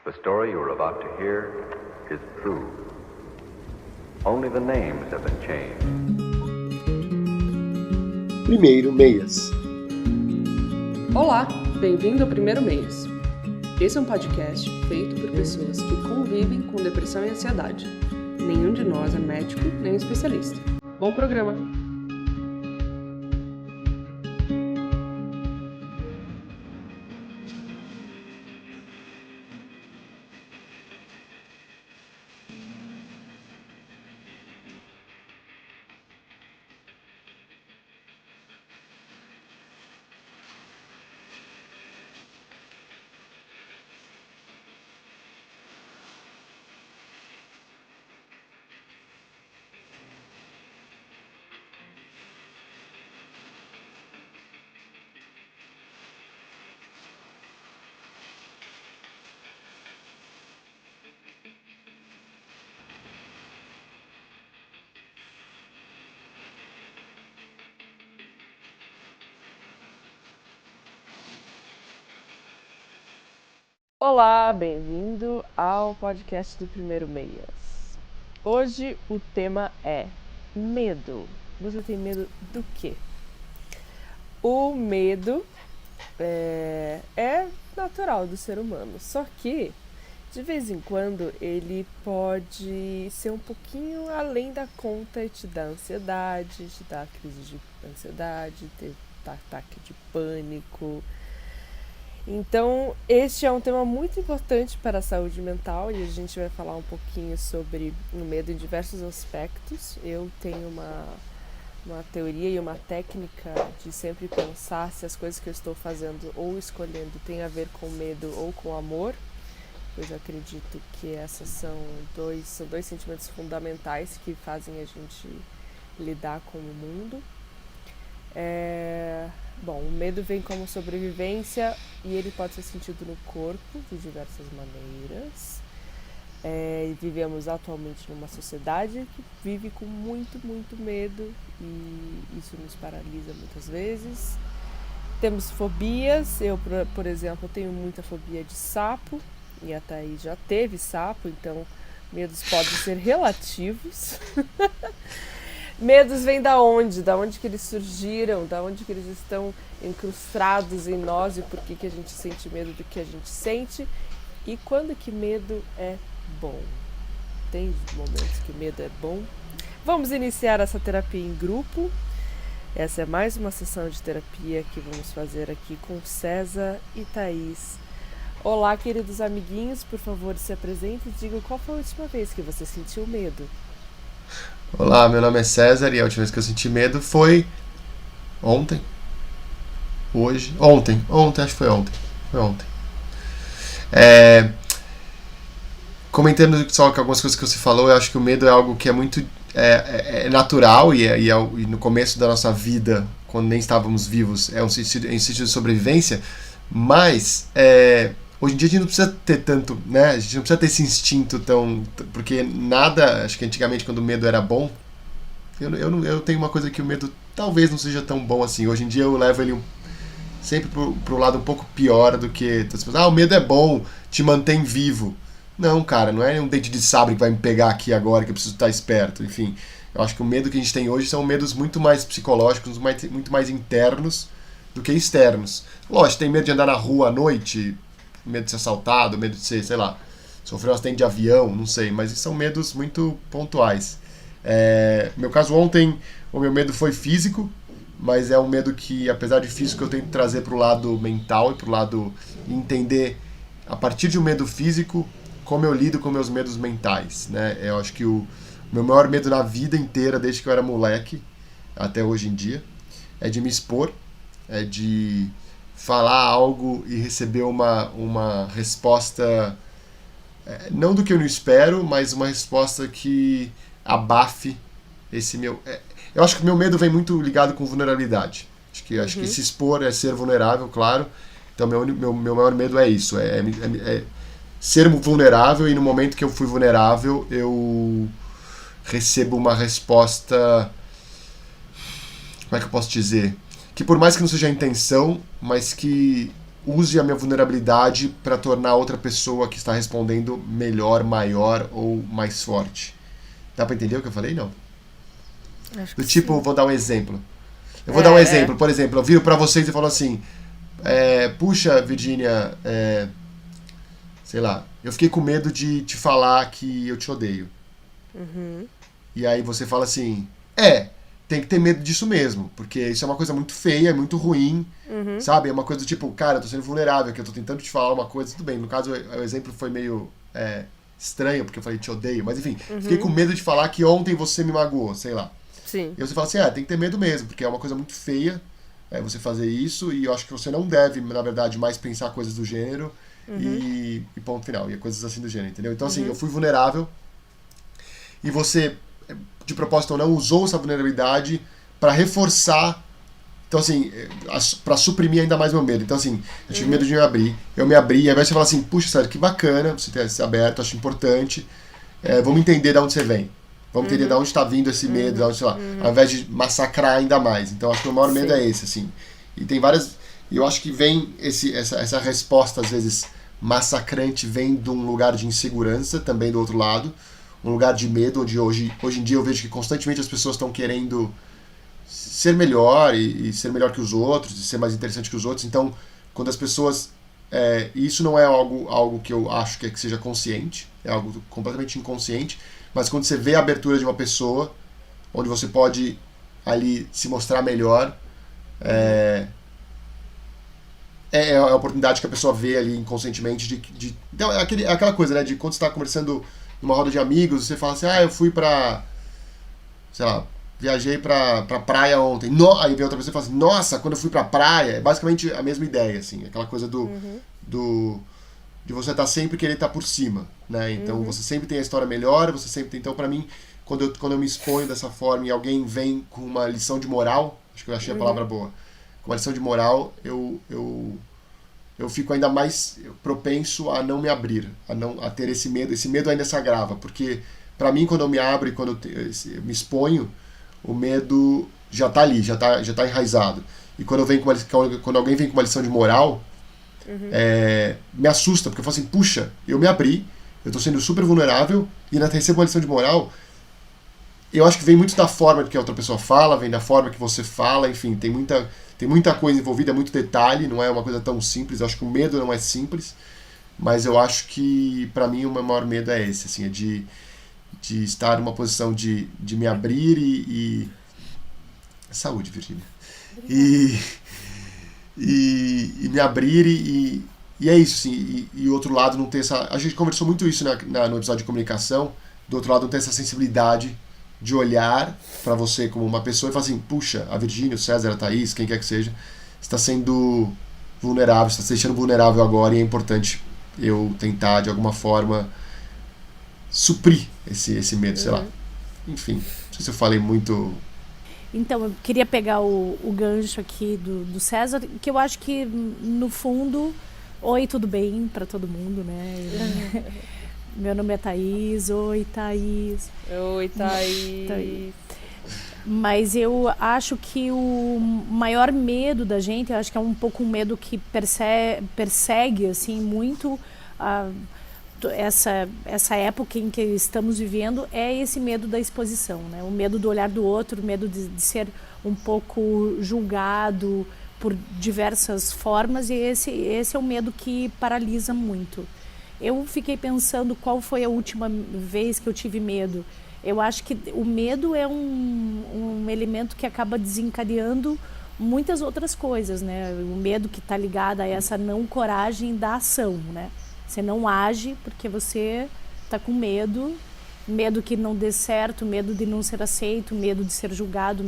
The story you are about to hear is true. Only the names have been changed. Primeiro Meias. Olá, bem-vindo ao Primeiro Meias. Esse é um podcast feito por pessoas que convivem com depressão e ansiedade. Nenhum de nós é médico nem especialista. Bom programa! Olá, bem-vindo ao podcast do Primeiro Meias. Hoje o tema é medo. Você tem medo do quê? O medo é natural do ser humano, só que de vez em quando ele pode ser um pouquinho além da conta e te dar ansiedade, te dar crise de ansiedade, ter ataque de pânico. Então, este é um tema muito importante para a saúde mental e a gente vai falar um pouquinho sobre o medo em diversos aspectos. Eu tenho uma teoria e uma técnica de sempre pensar se as coisas que eu estou fazendo ou escolhendo têm a ver com medo ou com amor, pois eu acredito que esses são dois sentimentos fundamentais que fazem a gente lidar com o mundo. Bom, o medo vem como sobrevivência e ele pode ser sentido no corpo de diversas maneiras. Vivemos atualmente numa sociedade que vive com muito medo e isso nos paralisa muitas vezes. Temos fobias, eu, por exemplo, tenho muita fobia de sapo e a Thaís já teve sapo, então medos podem ser relativos. Medos vêm da onde? Da onde que eles surgiram? Da onde que eles estão incrustados em nós e por que a gente sente medo do que a gente sente? E quando que medo é bom? Tem momentos que medo é bom? Vamos iniciar essa terapia em grupo. Essa é mais uma sessão de terapia que vamos fazer aqui com César e Thaís. Olá, queridos amiguinhos, por favor, se apresentem e digam qual foi a última vez que você sentiu medo. Olá, meu nome é César e a última vez que eu senti medo foi ontem. Ontem, acho que foi ontem. Comentando só que algumas coisas que você falou, eu acho que o medo é algo que é muito natural e no começo da nossa vida, quando nem estávamos vivos, é um sentido de sobrevivência, mas hoje em dia a gente não precisa ter tanto, né? A gente não precisa ter esse instinto tão... Porque nada, acho que antigamente quando o medo era bom, eu tenho uma coisa que o medo talvez não seja tão bom assim. Hoje em dia eu levo ele sempre pro lado um pouco pior do que... o medo é bom, te mantém vivo. Não, cara, não é um dente de sabre que vai me pegar aqui agora que eu preciso estar esperto. Enfim, eu acho que o medo que a gente tem hoje são medos muito mais psicológicos, muito mais internos do que externos. Lógico, tem medo de andar na rua à noite... medo de ser assaltado, medo de ser, sei lá, sofrer um acidente de avião, não sei, mas são medos muito pontuais. No meu caso ontem, o meu medo foi físico, mas é um medo que, apesar de físico, eu tento trazer para o lado mental e para o lado entender, a partir de um medo físico, como eu lido com meus medos mentais, né? Eu acho que o meu maior medo na vida inteira, desde que eu era moleque, até hoje em dia, é de me expor, é de falar algo e receber uma resposta, não do que eu não espero, mas uma resposta que abafe esse meu... eu acho que o meu medo vem muito ligado com vulnerabilidade. Acho que se expor é ser vulnerável, claro. Então meu maior medo é isso, é ser vulnerável, e no momento que eu fui vulnerável, eu recebo uma resposta... Como é que eu posso dizer? Que por mais que não seja a intenção, mas que use a minha vulnerabilidade para tornar outra pessoa que está respondendo melhor, maior ou mais forte. Dá para entender o que eu falei? Não. Acho Do que tipo, sim. vou dar um exemplo. Eu vou dar um exemplo. Por exemplo, eu viro para vocês e falo assim, puxa, Virgínia, sei lá, eu fiquei com medo de te falar que eu te odeio. E aí você fala assim, tem que ter medo disso mesmo, porque isso é uma coisa muito feia, muito ruim, sabe? É uma coisa do tipo, cara, eu tô sendo vulnerável, que eu tô tentando te falar uma coisa, tudo bem. No caso, o exemplo foi meio estranho, porque eu falei te odeio, mas enfim, fiquei com medo de falar que ontem você me magoou, sei lá. Sim. E você fala assim, tem que ter medo mesmo, porque é uma coisa muito feia você fazer isso, e eu acho que você não deve, na verdade, mais pensar coisas do gênero, e ponto final, e coisas assim do gênero, entendeu? Então, assim, eu fui vulnerável, e você, de propósito ou não, usou essa vulnerabilidade para reforçar, então, assim, para suprimir ainda mais meu medo. Então, assim, eu tive medo de eu me abri, e ao invés de você falar assim, puxa, sério, que bacana você ter se aberto, acho importante, vamos entender de onde você vem. Vamos entender de onde está vindo esse medo, de onde, sei lá, ao invés de massacrar ainda mais. Então, acho que o maior medo é esse, assim. E tem várias... E eu acho que vem essa resposta, às vezes, massacrante, vem de um lugar de insegurança, também do outro lado. Um lugar de medo, onde hoje em dia eu vejo que constantemente as pessoas estão querendo ser melhor e ser melhor que os outros, e ser mais interessante que os outros. Então, quando as pessoas... isso não é algo que eu acho que seja consciente, é algo completamente inconsciente. Mas quando você vê a abertura de uma pessoa, onde você pode ali se mostrar melhor, é a oportunidade que a pessoa vê ali inconscientemente então, aquela coisa, né, de quando você está conversando numa roda de amigos, você fala assim, eu fui pra, sei lá, viajei pra praia ontem. Aí vem outra pessoa e fala assim, nossa, quando eu fui pra praia, é basicamente a mesma ideia, assim, aquela coisa de você sempre querer estar por cima, né? Então você sempre tem a história melhor, você sempre tem... Então, pra mim, quando eu me exponho dessa forma e alguém vem com uma lição de moral, acho que eu achei a palavra boa, com uma lição de moral, eu fico ainda mais propenso a não me abrir, a ter esse medo. Esse medo ainda se agrava, porque pra mim, quando eu me abro e quando eu me exponho, o medo já tá ali, já tá enraizado. E quando alguém vem com uma lição de moral, me assusta, porque eu falo assim, puxa, eu me abri, eu tô sendo super vulnerável, e ainda recebo uma lição de moral. Eu acho que vem muito da forma que a outra pessoa fala, vem da forma que você fala, enfim, tem muita coisa envolvida, muito detalhe, não é uma coisa tão simples. Eu acho que o medo não é simples, mas eu acho que, pra mim, o meu maior medo é esse, assim, de estar numa posição de me abrir e... Saúde, Virgínia. E me abrir e é isso, assim, e o outro lado não ter essa... A gente conversou muito isso no episódio de comunicação, do outro lado não ter essa sensibilidade de olhar pra você como uma pessoa e falar assim, puxa, a Virgínia, o César, a Thaís, quem quer que seja, está sendo vulnerável, está se deixando vulnerável agora, e é importante eu tentar, de alguma forma, suprir esse medo, sei lá. Enfim, não sei se eu falei muito... Então, eu queria pegar o gancho aqui do César, que eu acho que, no fundo, oi, tudo bem para todo mundo, né? Meu nome é Thaís, oi, Thaís. Oi, Thaís. Mas eu acho que o maior medo da gente, eu acho que é um pouco um medo que persegue, assim, muito essa época em que estamos vivendo, é esse medo da exposição, né? O medo do olhar do outro, o medo de ser um pouco julgado por diversas formas, e esse é o medo que paralisa muito. Eu fiquei pensando qual foi a última vez que eu tive medo. Eu acho que o medo é um elemento que acaba desencadeando muitas outras coisas, né? O medo que está ligado a essa não coragem da ação, né? Você não age porque você está com medo que não dê certo, medo de não ser aceito, medo de ser julgado,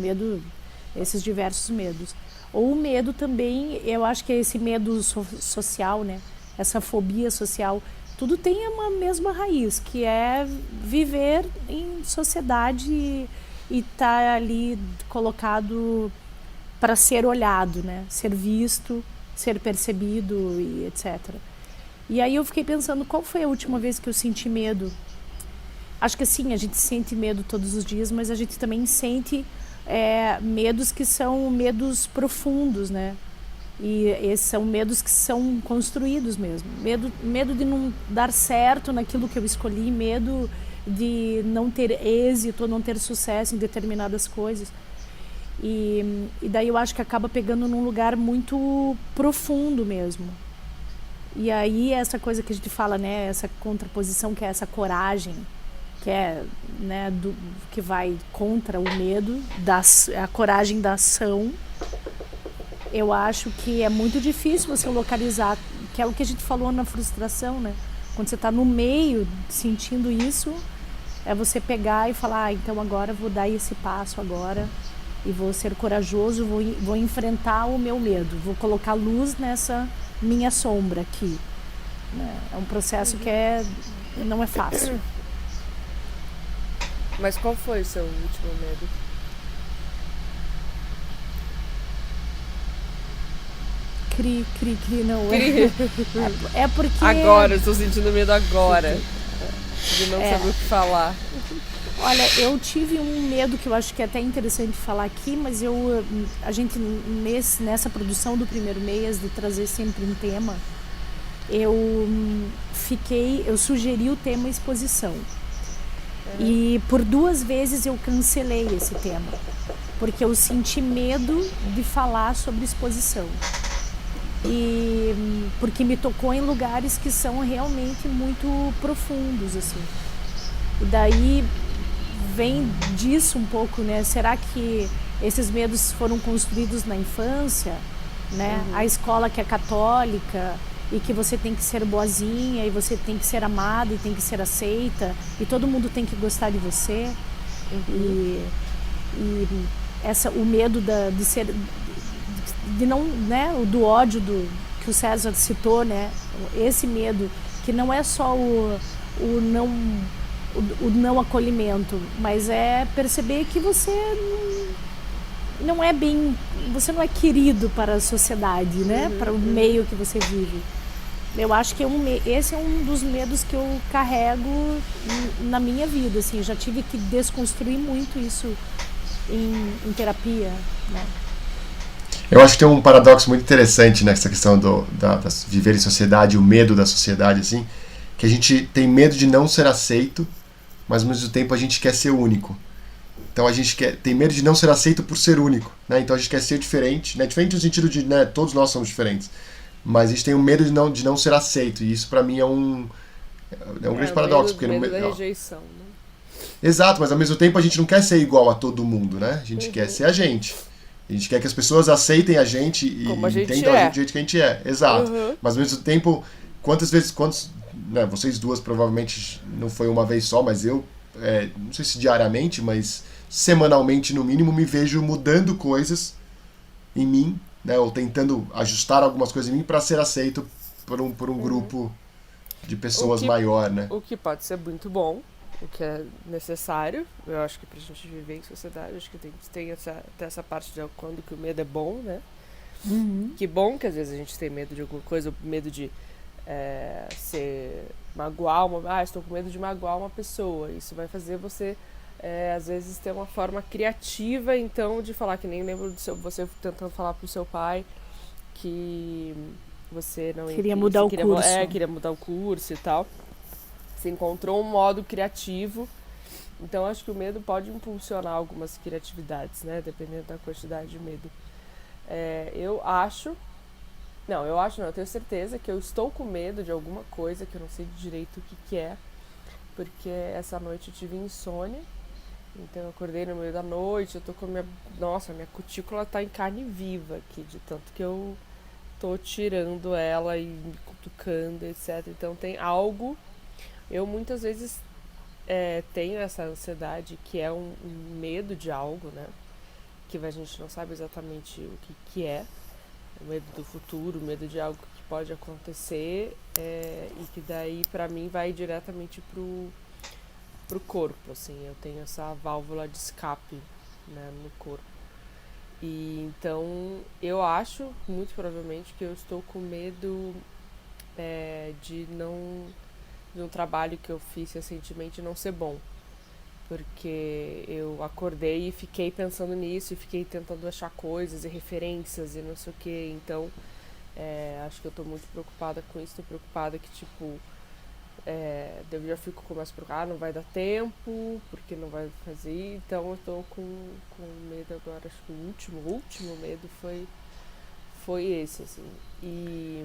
esses diversos medos. Ou o medo também, eu acho que é esse medo social, né? Essa fobia social, tudo tem uma mesma raiz, que é viver em sociedade e estar ali colocado para ser olhado, né? Ser visto, ser percebido e etc. E aí eu fiquei pensando, qual foi a última vez que eu senti medo? Acho que sim, a gente sente medo todos os dias, mas a gente também sente medos que são medos profundos, né? E esses são medos que são construídos mesmo. Medo de não dar certo naquilo que eu escolhi, medo de não ter êxito ou não ter sucesso em determinadas coisas. E daí eu acho que acaba pegando num lugar muito profundo mesmo. E aí essa coisa que a gente fala, né, essa contraposição que é essa coragem, que é, né, que vai contra o medo, a coragem da ação. Eu acho que é muito difícil você localizar, que é o que a gente falou na frustração, né? Quando você está no meio sentindo isso, é você pegar e falar, então agora vou dar esse passo agora e vou ser corajoso, vou enfrentar o meu medo, vou colocar luz nessa minha sombra aqui. Né? É um processo que não é fácil. Mas qual foi o seu último medo? Cri, não Cri. é porque... Agora, eu estou sentindo medo agora. De não saber o que falar. Olha, eu tive um medo que eu acho que é até interessante falar aqui, mas a gente nessa produção do Primeiro Meias, de trazer sempre um tema, eu sugeri o tema exposição. E por 2 vezes eu cancelei esse tema, porque eu senti medo de falar sobre exposição. E porque me tocou em lugares que são realmente muito profundos, assim. E daí vem disso um pouco, né? Será que esses medos foram construídos na infância, né? A escola que é católica e que você tem que ser boazinha e você tem que ser amada e tem que ser aceita e todo mundo tem que gostar de você. E o medo de ser, de não, né? Do ódio que o César citou, né? Esse medo que não é só o não acolhimento, mas é perceber que você não é bem, você não é querido para a sociedade, né? Para o meio que você vive. Eu acho que esse é um dos medos que eu carrego na minha vida, assim, já tive que desconstruir muito isso em terapia, né? Eu acho que tem um paradoxo muito interessante nessa questão da viver em sociedade, o medo da sociedade, assim, que a gente tem medo de não ser aceito, mas ao mesmo tempo a gente quer ser único. Então a gente tem medo de não ser aceito por ser único, né? Então a gente quer ser diferente, né? Diferente no sentido de, né, todos nós somos diferentes, mas a gente tem um medo de não ser aceito, e isso pra mim é um grande paradoxo. Medo da rejeição, né? Exato, mas ao mesmo tempo a gente não quer ser igual a todo mundo, né? A gente quer ser a gente. A gente quer que as pessoas aceitem a gente e entendam a gente do jeito que a gente é. Exato. Mas ao mesmo tempo, né, vocês duas provavelmente não foi uma vez só, mas eu, não sei se diariamente, mas semanalmente no mínimo, me vejo mudando coisas em mim, né, ou tentando ajustar algumas coisas em mim para ser aceito por um grupo de pessoas maior, né? O que pode ser muito bom, o que é necessário. Eu acho que pra gente viver em sociedade, acho que tem essa parte de quando que o medo é bom, né? Que bom que às vezes a gente tem medo de alguma coisa, medo de magoar estou com medo de magoar uma pessoa. Isso vai fazer você às vezes ter uma forma criativa, então, de falar, que nem lembro você tentando falar pro seu pai que você não queria mudar o curso. Queria mudar o curso e tal. Você encontrou um modo criativo. Então acho que o medo pode impulsionar algumas criatividades, né? Dependendo da quantidade de medo. Eu tenho certeza que eu estou com medo de alguma coisa que eu não sei direito o que é. Porque essa noite eu tive insônia. Então eu acordei no meio da noite, eu tô com minha cutícula tá em carne viva aqui, de tanto que eu tô tirando ela e me cutucando, etc. Então tem algo, eu muitas vezes tenho essa ansiedade que é um medo de algo, né? Que a gente não sabe exatamente o que é. O medo do futuro, o medo de algo que pode acontecer, e que daí pra mim vai diretamente pro corpo, assim, eu tenho essa válvula de escape, né, no corpo. E então eu acho, muito provavelmente, que eu estou com medo de um trabalho que eu fiz recentemente não ser bom. porque eu acordei e fiquei pensando nisso, e fiquei tentando achar coisas e referências e não sei o que, então acho que eu tô muito preocupada com isso, tô preocupada que, tipo, eu já começo a procurar, não vai dar tempo, porque não vai fazer, então eu tô com medo agora, acho que o último medo foi esse, assim, e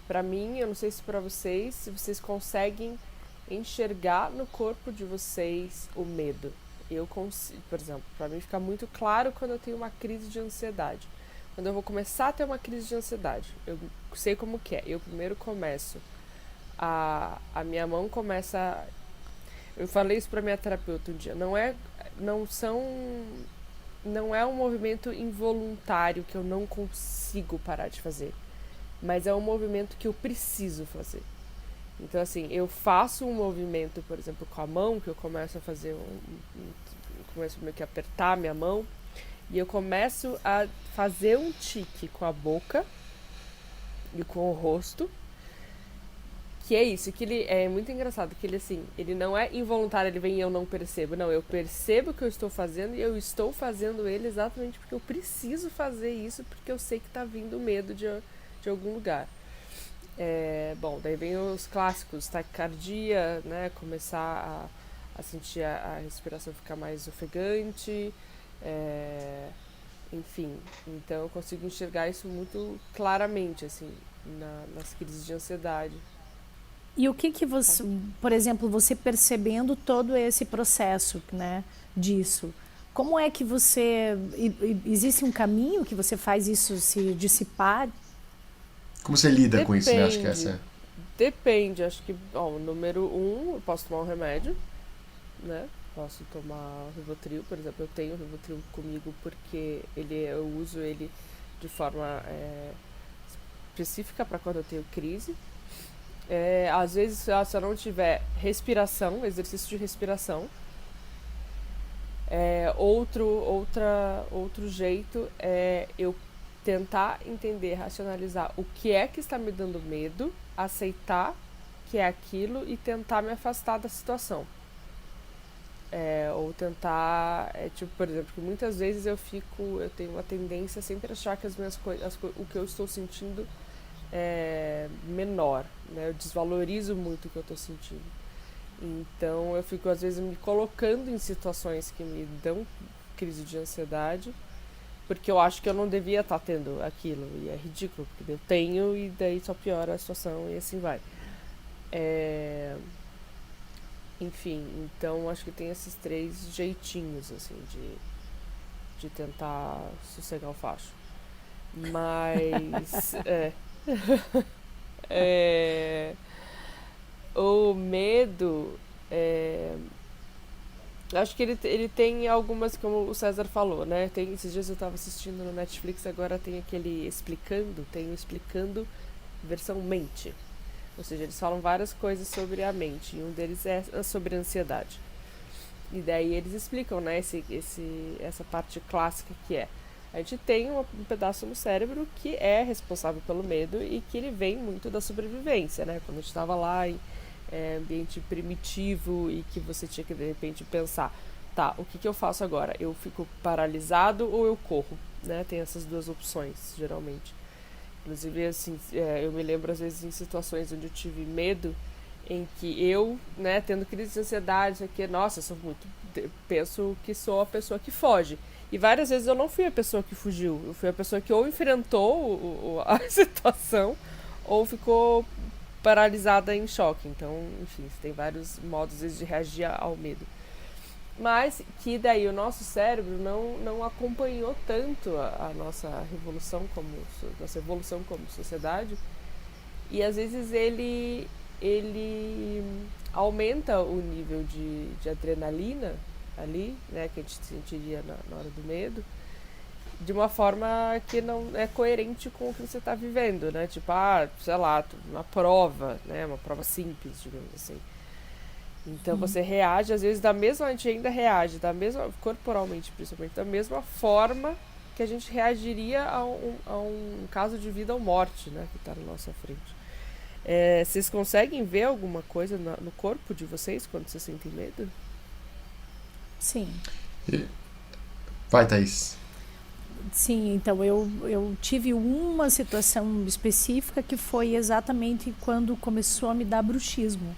pra mim, eu não sei se pra vocês, se vocês conseguem enxergar no corpo de vocês o medo. Eu consigo, por exemplo, pra mim fica muito claro quando eu tenho uma crise de ansiedade. Quando eu vou começar a ter uma crise de ansiedade, eu sei como que é. Eu primeiro começo, a minha mão começa. Eu falei isso pra minha terapeuta um dia. Não é um movimento involuntário que eu não consigo parar de fazer, mas é um movimento que eu preciso fazer. Então, assim, eu faço um movimento, por exemplo, com a mão, que eu começo a fazer começo meio que a apertar a minha mão, e eu começo a fazer um tique com a boca e com o rosto, que é isso, que ele é muito engraçado, que ele, assim, ele não é involuntário, ele vem e eu não percebo. Não, eu percebo o que eu estou fazendo e eu estou fazendo ele exatamente porque eu preciso fazer isso, porque eu sei que tá vindo medo de algum lugar. Bom, daí vem os clássicos, taquicardia, né, começar a sentir a respiração ficar mais ofegante, enfim, então eu consigo enxergar isso muito claramente, assim, nas crises de ansiedade. E o que você, por exemplo, você percebendo todo esse processo, né, disso, como é que você, existe um caminho que você faz isso se dissipar? Como você lida com isso, né? Acho que essa é... Depende, acho que, número 1, eu posso tomar um remédio, né? Posso tomar Rivotril, por exemplo, eu tenho Rivotril comigo porque eu uso ele de forma específica para quando eu tenho crise. Às vezes, se eu não tiver respiração, exercício de respiração, outro jeito é eu tentar entender, racionalizar o que é que está me dando medo, aceitar que é aquilo e tentar me afastar da situação. Ou tentar, tipo, por exemplo, que muitas vezes eu tenho uma tendência a sempre achar que as minhas coisas, o que eu estou sentindo é menor, né? Eu desvalorizo muito o que eu estou sentindo. Então eu fico às vezes me colocando em situações que me dão crise de ansiedade, porque eu acho que eu não devia estar tendo aquilo, e é ridículo, porque eu tenho e daí só piora a situação e assim vai. Enfim, então acho que tem esses 3 jeitinhos, assim, de tentar sossegar o facho. Mas, o medo, acho que ele tem algumas, como o César falou, né? Esses dias eu estava assistindo no Netflix, agora tem aquele Explicando versão mente. Ou seja, eles falam várias coisas sobre a mente, e um deles é sobre a ansiedade. E daí eles explicam, né, essa parte clássica que a gente tem um pedaço no cérebro que é responsável pelo medo e que ele vem muito da sobrevivência, né? Quando a gente estava lá em ambiente primitivo e que você tinha que, de repente, pensar, tá, o que eu faço agora? Eu fico paralisado ou eu corro? Né? Tem essas 2 opções, geralmente. Inclusive, assim, eu me lembro, às vezes, em situações onde eu tive medo, em que eu, né, tendo crise de ansiedade, que, nossa, penso que sou a pessoa que foge. E várias vezes eu não fui a pessoa que fugiu, eu fui a pessoa que ou enfrentou a situação ou ficou paralisada em choque. Então, enfim, tem vários modos, às vezes, de reagir ao medo. Mas que daí o nosso cérebro não acompanhou tanto a nossa nossa evolução como sociedade, e às vezes ele aumenta o nível de adrenalina ali, né, que a gente sentiria na hora do medo, de uma forma que não é coerente com o que você está vivendo, né? Tipo, sei lá, uma prova, né? Uma prova simples, digamos assim. Então você reage, às vezes, a gente ainda reage, corporalmente principalmente, da mesma forma que a gente reagiria a um caso de vida ou morte, né? Que está na nossa frente. Vocês conseguem ver alguma coisa no corpo de vocês quando vocês sentem medo? Sim. Vai, Thaís. Sim, então eu tive uma situação específica que foi exatamente quando começou a me dar bruxismo.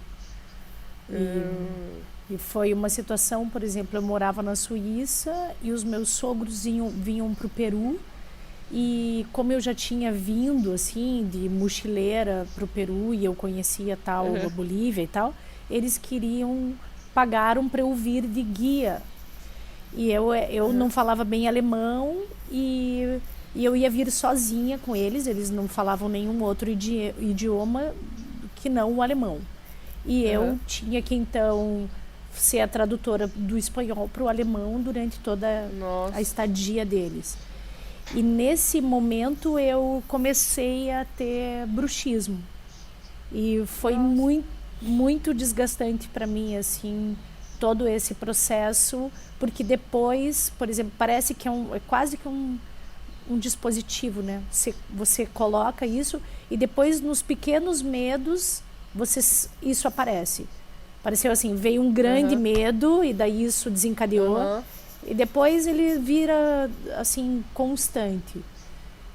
E foi uma situação, por exemplo, eu morava na Suíça e os meus sogros vinham para o Peru. E como eu já tinha vindo, assim, de mochileira para o Peru e eu conhecia tal a Bolívia e tal, eles queriam, pagaram para eu vir de guia. E eu não falava bem alemão e eu ia vir sozinha com eles não falavam nenhum outro idioma que não o alemão. E eu tinha que, então, ser a tradutora do espanhol para o alemão durante toda a estadia deles. E nesse momento eu comecei a ter bruxismo. E foi muito, muito desgastante para mim, assim, todo esse processo, porque depois, por exemplo, parece que é quase que um dispositivo, né? Você coloca isso e depois nos pequenos medos isso aparece. Pareceu assim, veio um grande medo e daí isso desencadeou. E depois ele vira, assim, constante.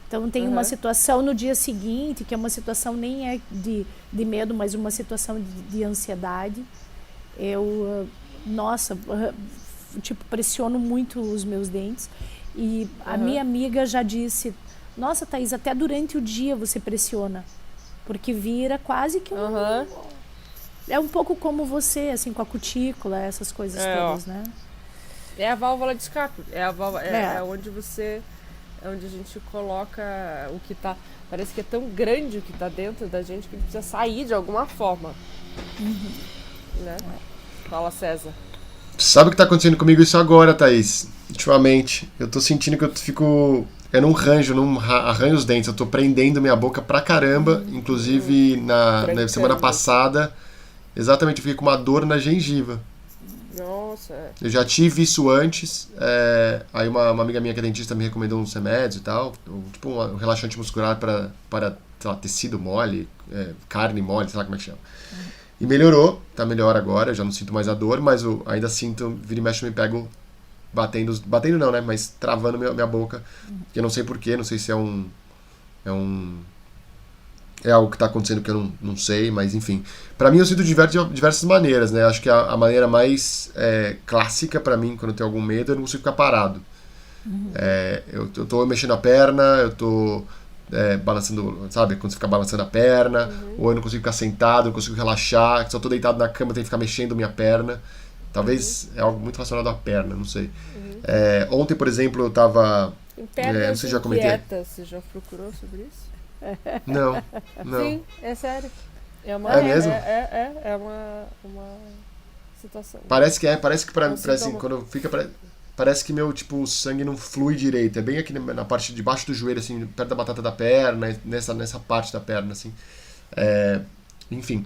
Então tem uma situação no dia seguinte, que é uma situação nem é de medo, mas uma situação de ansiedade. Eu, tipo, pressiono muito os meus dentes. E a minha amiga já disse, nossa, Thaís, até durante o dia você pressiona. Porque vira quase que é um pouco como você, assim, com a cutícula, essas coisas todas, né? É a válvula de escape. É onde você... É onde a gente coloca o que tá... Parece que é tão grande o que tá dentro da gente que precisa sair de alguma forma. Né? Fala, César. Sabe o que tá acontecendo comigo isso agora, Thaís? Ultimamente. Eu tô sentindo que eu fico... Eu não arranho os dentes. Eu tô prendendo minha boca pra caramba. Inclusive, na semana passada, exatamente, eu fiquei com uma dor na gengiva. Nossa. Eu já tive isso antes. Aí uma amiga minha que é dentista me recomendou uns remédios e tal. Tipo um relaxante muscular para sei lá, tecido mole, carne mole, sei lá como é que chama. E melhorou, tá melhor agora, eu já não sinto mais a dor, mas eu ainda sinto, vira e mexe, eu me pego batendo não, né, mas travando minha boca, que eu não sei porquê, não sei se é algo que tá acontecendo que eu não sei, mas enfim. Pra mim eu sinto de diversas maneiras, né, acho que a maneira mais clássica pra mim, quando eu tenho algum medo, eu não consigo ficar parado. Eu tô mexendo a perna, eu tô... balançando, sabe? Quando você fica balançando a perna, ou eu não consigo ficar sentado, não consigo relaxar, se eu tô deitado na cama eu tenho que ficar mexendo minha perna. Talvez é algo muito relacionado à perna, não sei. Ontem, por exemplo, eu tava... Pernas não sei se já comentei. inquietas, você já procurou sobre isso? Não. Sim, é sério. É mesmo? É uma situação. Parece que assim, quando fica... Parece que meu, tipo, o sangue não flui direito. É bem aqui na parte de baixo do joelho, assim, perto da batata da perna, nessa parte da perna, assim. Enfim,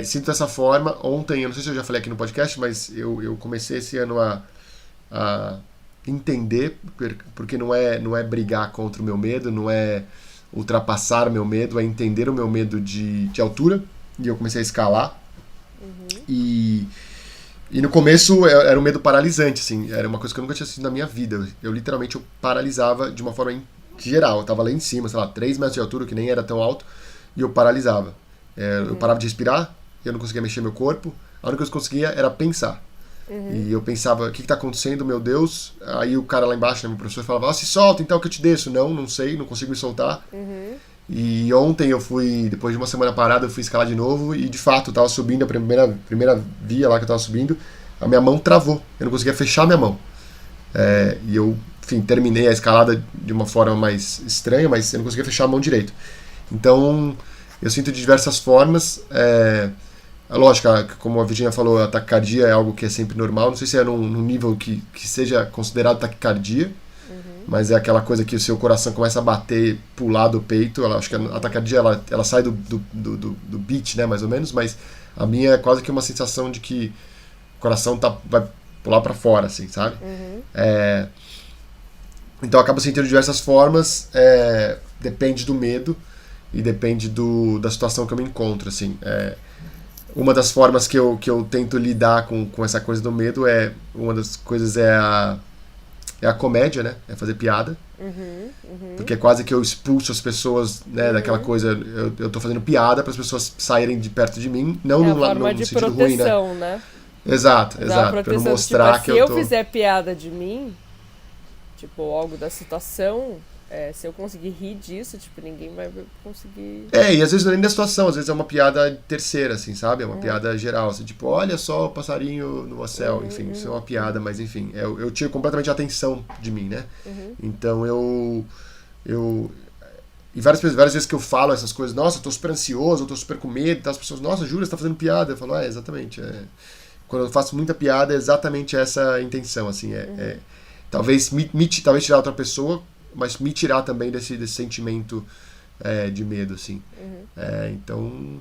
sinto dessa forma. Ontem, eu não sei se eu já falei aqui no podcast, mas eu comecei esse ano a entender, porque não é brigar contra o meu medo, não é ultrapassar o meu medo, é entender o meu medo de altura. E eu comecei a escalar. E no começo era um medo paralisante, assim, era uma coisa que eu nunca tinha sentido na minha vida. Eu literalmente paralisava de uma forma geral. Eu tava lá em cima, sei lá, 3 metros de altura, que nem era tão alto, e eu paralisava. Eu parava de respirar, eu não conseguia mexer meu corpo, a única coisa que eu conseguia era pensar. E eu pensava, o que tá acontecendo, meu Deus? Aí o cara lá embaixo, meu professor, falava, se solta então que eu te desço. Não sei, não consigo me soltar. E ontem eu fui, depois de uma semana parada, eu fui escalar de novo e de fato eu tava subindo, a primeira via lá que eu tava subindo, a minha mão travou, eu não conseguia fechar a minha mão. E eu, enfim, terminei a escalada de uma forma mais estranha, mas eu não conseguia fechar a mão direito. Então, eu sinto de diversas formas. Lógico, como a Virginia falou, a taquicardia é algo que é sempre normal, não sei se é num nível que seja considerado taquicardia, mas é aquela coisa que o seu coração começa a bater, pular do peito. Acho que a taquicardia ela sai do beat, né, mais ou menos, mas a minha é quase que uma sensação de que o coração vai pular para fora, assim, sabe? Então eu acabo sentindo de diversas formas, depende do medo e depende da situação que eu me encontro, assim. uma das formas que eu tento lidar com essa coisa do medo uma das coisas é a comédia, né? É fazer piada. Porque é quase que eu expulso as pessoas, né, daquela coisa, eu tô fazendo piada para as pessoas saírem de perto de mim, não É a no forma de sentido ruim, né? proteção, né? Exato, Dá uma para não proteção, mostrar tipo, que se eu eu tô... fizer piada de mim, tipo, algo da situação, se eu conseguir rir disso, tipo, ninguém vai conseguir... E às vezes não é nem da situação, às vezes é uma piada terceira, assim, sabe? É uma piada geral, assim, tipo, olha só o passarinho no céu, enfim, isso é uma piada, mas enfim, eu tiro completamente a atenção de mim, né? Então e várias vezes que eu falo essas coisas, nossa, eu tô super ansioso, eu tô super com medo, tá? As pessoas, nossa, Júlia, você tá fazendo piada? Eu falo, exatamente. Quando eu faço muita piada, é exatamente essa a intenção, assim, talvez talvez tirar outra pessoa, mas me tirar também desse sentimento de medo, assim. Então,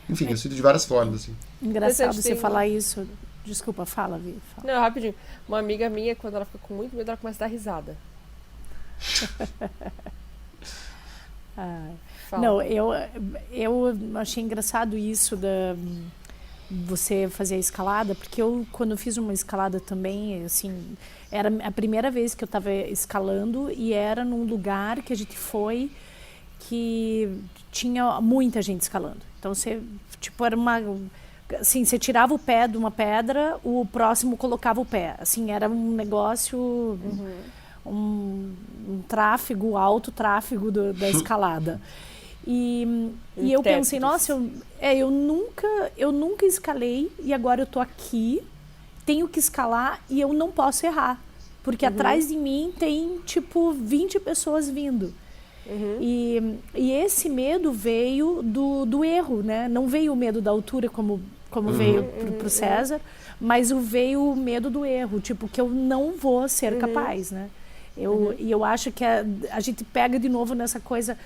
enfim, eu sinto de várias formas, assim. Engraçado você tem- falar isso. Desculpa, fala, Vi. Fala. Não, rapidinho. Uma amiga minha, quando ela fica com muito medo, ela começa a dar risada. Ah, Fala. não, eu achei engraçado isso da você fazer a escalada, porque eu, quando eu fiz uma escalada também, assim, era a primeira vez que eu estava escalando e era num lugar que a gente foi que tinha muita gente escalando. Então, você, tipo, era uma... Assim, você tirava o pé de uma pedra, o próximo colocava o pé. Assim, era um negócio... Um tráfego, alto tráfego da escalada. E eu pensei, nossa, eu nunca escalei e agora eu tô aqui, tenho que escalar e eu não posso errar. Porque atrás de mim tem, tipo, 20 pessoas vindo. E esse medo veio do erro, né? Não veio o medo da altura como veio pro César, mas veio o medo do erro, tipo, que eu não vou ser capaz, né? E eu acho que a gente pega de novo nessa coisa,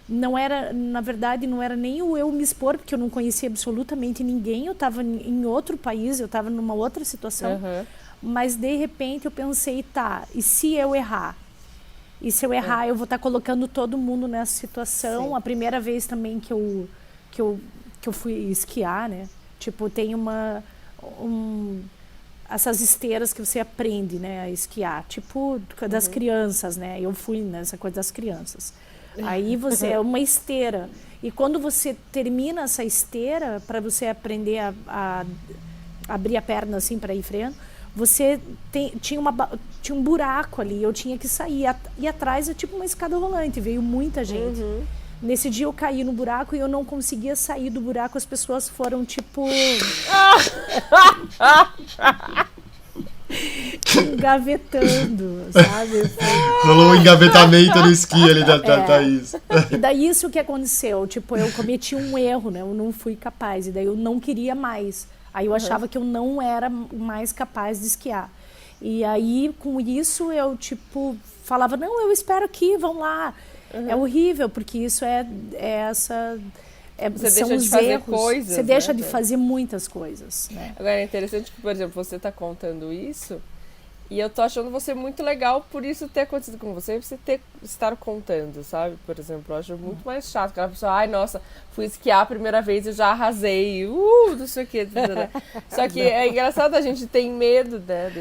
na verdade, não era nem o eu me expor, porque eu não conhecia absolutamente ninguém, eu estava em outro país, eu estava numa outra situação, mas de repente eu pensei, tá, e se eu errar? E se eu errar, eu vou estar colocando todo mundo nessa situação. Sim. A primeira vez também que eu fui esquiar, né? Tipo, tem essas esteiras que você aprende, né, a esquiar, tipo das crianças, né? Eu fui nessa coisa das crianças. Aí é uma esteira. E quando você termina essa esteira, para você aprender a abrir a perna assim para ir freando, você tinha um buraco ali, eu tinha que sair. E atrás é tipo uma escada rolante, veio muita gente. Nesse dia eu caí no buraco e eu não conseguia sair do buraco, as pessoas foram tipo... engavetando, sabe? Rolou um engavetamento no esqui ali da Thaís. E daí isso que aconteceu, tipo, eu cometi um erro, né? Eu não fui capaz, e daí eu não queria mais. Aí eu achava que eu não era mais capaz de esquiar. E aí, com isso, eu, tipo, falava, não, eu espero aqui, vão lá. É horrível, porque isso você são deixa os de fazer erros. coisas, você deixa né? de fazer muitas coisas, né? Agora, é interessante que, por exemplo, você tá contando isso e eu tô achando você muito legal por isso ter acontecido com você e você estar contando, sabe? Por exemplo, eu acho muito mais chato aquela pessoa, ai, nossa, fui esquiar a primeira vez e já arrasei, não sei o que. Só que é engraçado, a gente tem medo, né,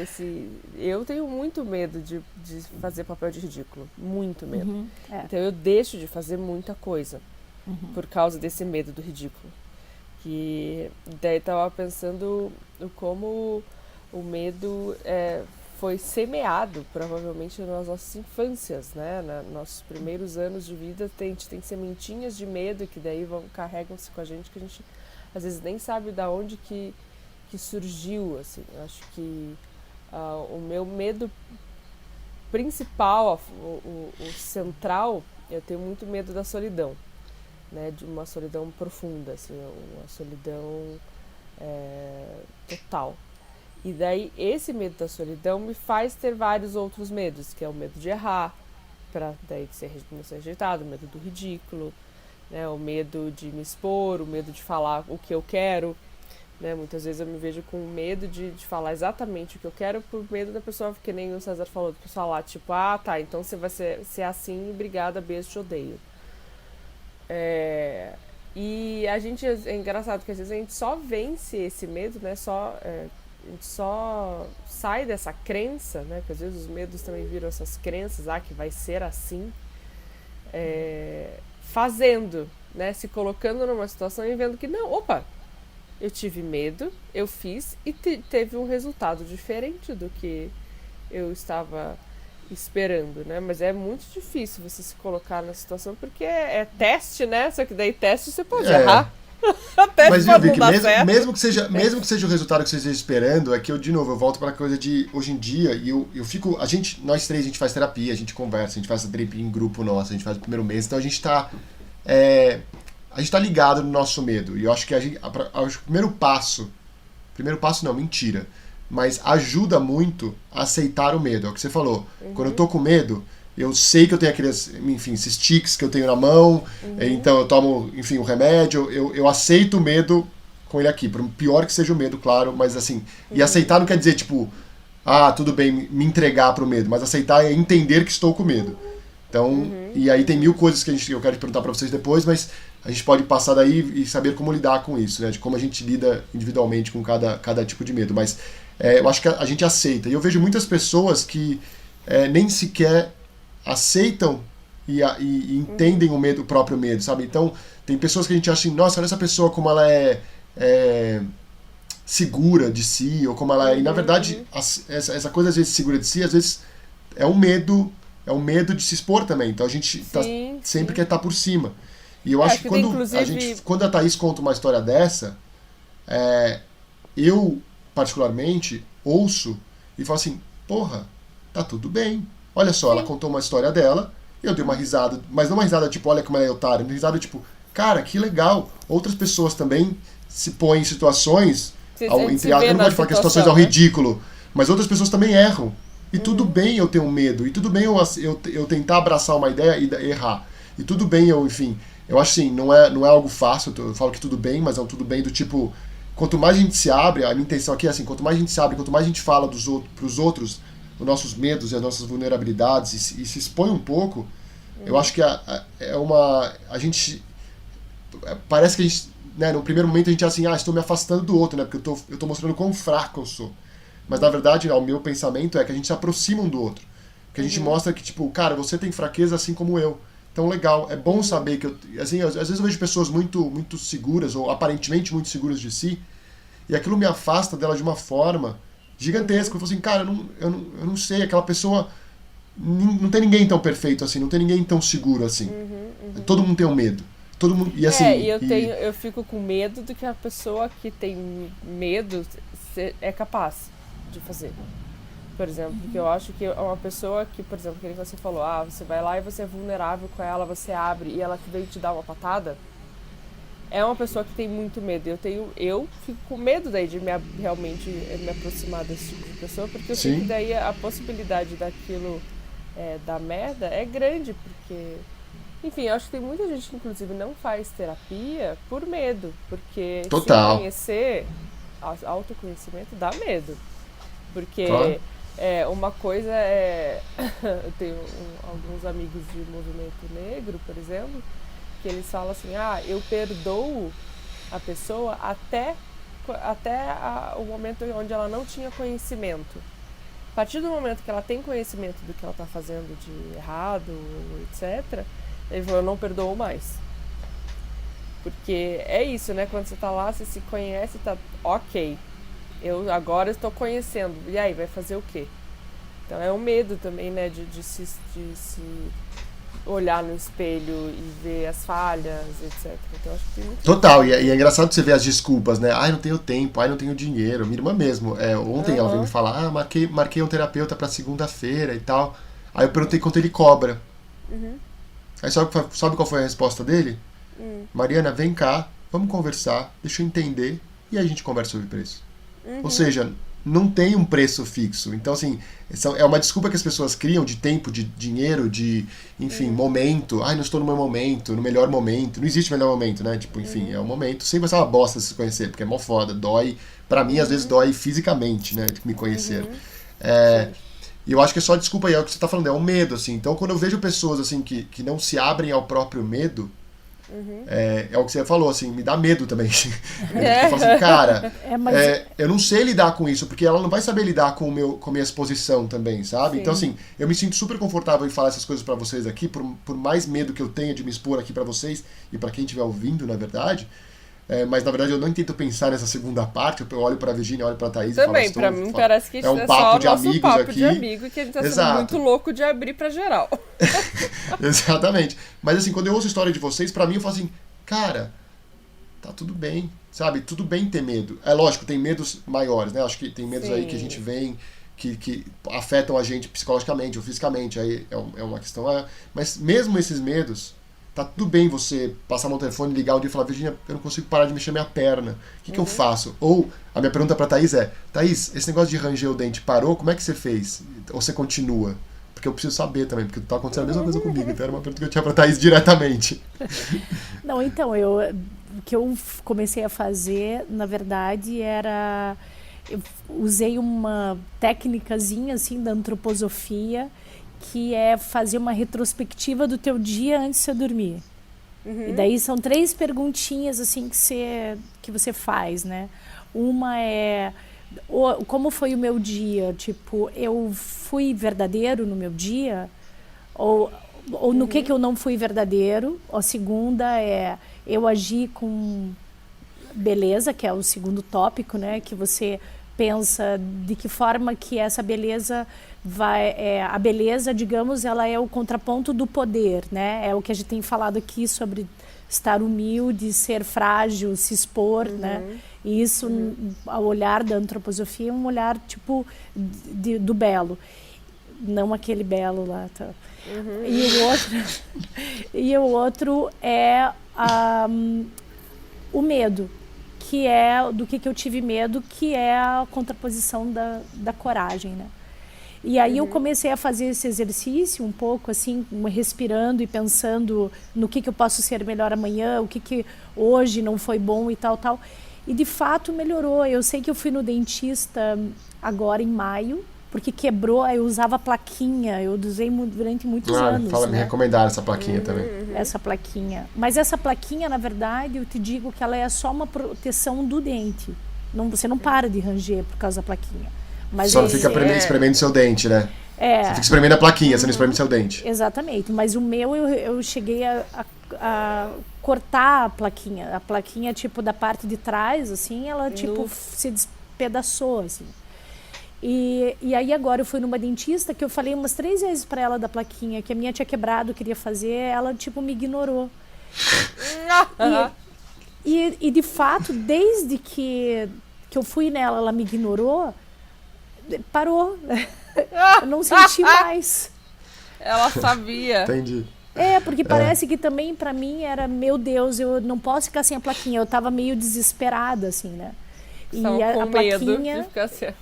eu tenho muito medo de fazer papel de ridículo, muito medo. Então eu deixo de fazer muita coisa por causa desse medo do ridículo. Que daí eu tava pensando como o medo foi semeado provavelmente nas nossas infâncias, né? Nos nossos primeiros anos de vida a gente tem sementinhas de medo que daí carregam-se com a gente, que a gente às vezes nem sabe da onde que surgiu, assim. Eu acho que o meu medo principal, o central, eu tenho muito medo da solidão, né? De uma solidão profunda, assim, uma solidão total. E daí esse medo da solidão me faz ter vários outros medos, que é o medo de errar, para daí não ser rejeitado, o medo do ridículo, né? O medo de me expor, o medo de falar o que eu quero, né? Muitas vezes eu me vejo com medo de falar exatamente o que eu quero por medo da pessoa, que nem o César falou, da pessoa falar, tipo, tá, então você vai ser assim, obrigada, beijo, te odeio. E a gente, é engraçado que às vezes a gente só vence esse medo, né? A gente só sai dessa crença, né? Porque às vezes os medos também viram essas crenças, que vai ser assim, fazendo, né? Se colocando numa situação e vendo que não, opa, eu tive medo, eu fiz e teve um resultado diferente do que eu estava esperando, né? Mas é muito difícil você se colocar na situação porque é teste, né? Só que daí teste você pode errar. Teste mas viu, pode Vicky, não dar certo. mesmo que seja o resultado que você esteja esperando, é que eu, de novo, eu volto para a coisa de hoje em dia, e eu fico, nós três, a gente faz terapia, a gente conversa, a gente faz essa terapia em grupo nosso, a gente faz o primeiro mês, então a gente tá ligado no nosso medo, e eu acho que acho que o primeiro passo não, mentira, mas ajuda muito a aceitar o medo, é o que você falou. Quando eu tô com medo, eu sei que eu tenho aqueles, enfim, esses tics que eu tenho na mão, então eu tomo, enfim, o remédio, eu aceito o medo com ele aqui, por pior que seja o medo, claro, mas assim, e aceitar não quer dizer, tipo, tudo bem, me entregar pro medo, mas aceitar é entender que estou com medo. Então, e aí tem mil coisas que eu quero perguntar para vocês depois, mas a gente pode passar daí e saber como lidar com isso, né? De como a gente lida individualmente com cada tipo de medo. Mas eu acho que a gente aceita. E eu vejo muitas pessoas que nem sequer aceitam e entendem o próprio medo, sabe? Então, tem pessoas que a gente acha assim, nossa, olha essa pessoa como ela é segura de si, ou como ela é... E, na verdade, essa coisa, às vezes, segura de si, às vezes, é um medo de se expor também. Então, a gente sempre quer estar por cima. E eu acho que quando a Thaís conta uma história dessa, eu, particularmente, ouço e falo assim, porra, tá tudo bem. Olha só, ela contou uma história dela, eu dei uma risada, mas não uma risada tipo, olha como ela é otária, uma risada tipo, cara, que legal. Outras pessoas também se põem em situações, eu não gosto de falar que as situações é o ridículo, mas outras pessoas também erram. E tudo bem eu ter um medo, e tudo bem eu tentar abraçar uma ideia e errar. E tudo bem enfim, eu acho assim, não é algo fácil, eu falo que tudo bem, mas é um tudo bem do tipo, quanto mais a gente se abre, a minha intenção aqui é assim, quanto mais a gente se abre, quanto mais a gente fala pros outros, os nossos medos e as nossas vulnerabilidades, e se expõe um pouco, eu acho que a gente, parece que a gente, né, no primeiro momento a gente é assim, estou me afastando do outro, né, porque eu tô mostrando quão fraco eu sou. Mas na verdade, o meu pensamento é que a gente se aproxima um do outro. Que a gente mostra que, tipo, cara, você tem fraqueza assim como eu. Então, legal, é bom saber que assim, às vezes eu vejo pessoas muito, muito seguras, ou aparentemente muito seguras de si, e aquilo me afasta dela de uma forma gigantesca. Eu falo assim, cara, eu não sei, aquela pessoa, não tem ninguém tão perfeito assim, não tem ninguém tão seguro assim. Todo mundo tem um medo. Todo mundo, e assim, eu fico com medo do que a pessoa que tem medo é capaz de fazer. Por exemplo, porque eu acho que uma pessoa que, por exemplo, que você falou, você vai lá e você é vulnerável com ela, você abre e ela veio te dar uma patada, é uma pessoa que tem muito medo. Eu fico com medo daí de realmente me aproximar desse tipo de pessoa, porque eu sei que daí a possibilidade daquilo dar merda é grande, porque... Enfim, eu acho que tem muita gente que, inclusive, não faz terapia por medo, porque se conhecer, autoconhecimento dá medo. Porque uma coisa eu tenho alguns amigos de movimento negro, por exemplo, que eles falam assim, eu perdoo a pessoa até o momento onde ela não tinha conhecimento. A partir do momento que ela tem conhecimento do que ela está fazendo de errado, etc., ele falou, eu não perdoo mais. Porque é isso, né? Quando você tá lá, você se conhece, tá ok. Eu agora estou conhecendo. E aí, vai fazer o quê? Então é um medo também, né? De se olhar no espelho e ver as falhas, etc. Então acho que tem muito... Total, e é engraçado você ver as desculpas, né? Não tenho tempo, não tenho dinheiro. Minha irmã mesmo, ontem ela veio me falar, marquei um terapeuta pra segunda-feira e tal. Aí eu perguntei quanto ele cobra. Aí sabe qual foi a resposta dele? Mariana, vem cá, vamos conversar, deixa eu entender, e aí a gente conversa sobre preço. Ou seja, não tem um preço fixo. Então, assim, é uma desculpa que as pessoas criam de tempo, de dinheiro, de, enfim, momento. Não estou no meu momento, no melhor momento. Não existe melhor momento, né? Tipo, enfim, é um momento. Sempre vai ser uma bosta se conhecer, porque é mó foda, dói. Pra mim, às vezes, dói fisicamente, né? De me conhecer. E eu acho que é só desculpa aí, é o que você tá falando, é um medo, assim. Então, quando eu vejo pessoas, assim, que não se abrem ao próprio medo, É o que você falou, assim, me dá medo também. Eu falo assim, cara, eu não sei lidar com isso, porque ela não vai saber lidar com a minha exposição também, sabe? Sim. Então, assim, eu me sinto super confortável em falar essas coisas pra vocês aqui, por mais medo que eu tenha de me expor aqui pra vocês e pra quem estiver ouvindo, na verdade. Mas na verdade eu não tento pensar nessa segunda parte, eu olho pra Virgínia, olho pra Thaís Também, e pra mim parece que é um só papo de nosso amigos papo aqui. de amigo, que a gente tá sendo muito louco de abrir pra geral. Exatamente. Mas assim, quando eu ouço a história de vocês, pra mim eu falo assim, cara, tá tudo bem, sabe? Tudo bem ter medo. É lógico, tem medos maiores, né? Acho que tem medos aí que a gente vem, que afetam a gente psicologicamente ou fisicamente, aí é uma questão. Mas mesmo esses medos, tá tudo bem você passar no telefone, ligar um dia e falar, Virgínia, eu não consigo parar de mexer minha perna. O que eu faço? Ou a minha pergunta pra Thaís é, Thaís, esse negócio de ranger o dente parou? Como é que você fez? Ou você continua? Porque eu preciso saber também, porque tá acontecendo a mesma coisa comigo. Então era uma pergunta que eu tinha pra Thaís diretamente. Não, então, o que eu comecei a fazer, na verdade, era... Eu usei uma técnicazinha, assim, da antroposofia, que é fazer uma retrospectiva do teu dia antes de você dormir. E daí são 3 perguntinhas, assim, que você faz, né? Uma é... Como foi o meu dia? Tipo, eu fui verdadeiro no meu dia? Ou no que eu não fui verdadeiro? A segunda é... Eu agi com beleza, que é o segundo tópico, né? Que você pensa de que forma que essa beleza vai... a beleza, digamos, ela é o contraponto do poder, né? É o que a gente tem falado aqui sobre estar humilde, ser frágil, se expor, né? E isso, ao olhar da antroposofia, é um olhar, tipo, do belo. Não aquele belo lá, tá? E o outro é o medo, que é do que eu tive medo, que é a contraposição da coragem, né? E aí eu comecei a fazer esse exercício um pouco, assim, respirando e pensando no que eu posso ser melhor amanhã, o que hoje não foi bom e tal. E de fato melhorou. Eu sei que eu fui no dentista agora em maio, porque quebrou, eu usava plaquinha, eu usei durante muitos anos. Me recomendaram essa plaquinha também. Essa plaquinha. Mas essa plaquinha, na verdade, eu te digo que ela é só uma proteção do dente. Você não para de ranger por causa da plaquinha. Mas só não fica espremendo seu dente, né? Você fica espremendo a plaquinha, você não espreme seu dente. Exatamente. Mas o meu, eu cheguei a cortar a plaquinha. A plaquinha, tipo, da parte de trás, assim, ela, tipo, se despedaçou, assim. E aí agora eu fui numa dentista que eu falei umas 3 vezes pra ela da plaquinha, que a minha tinha quebrado, queria fazer, ela, tipo, me ignorou. E de fato, desde que eu fui nela, ela me ignorou, parou. Eu não senti mais. Ela sabia. Entendi. Porque parece que também pra mim era, meu Deus, eu não posso ficar sem a plaquinha. Eu tava meio desesperada, assim, né? E a plaquinha... De ficar sem...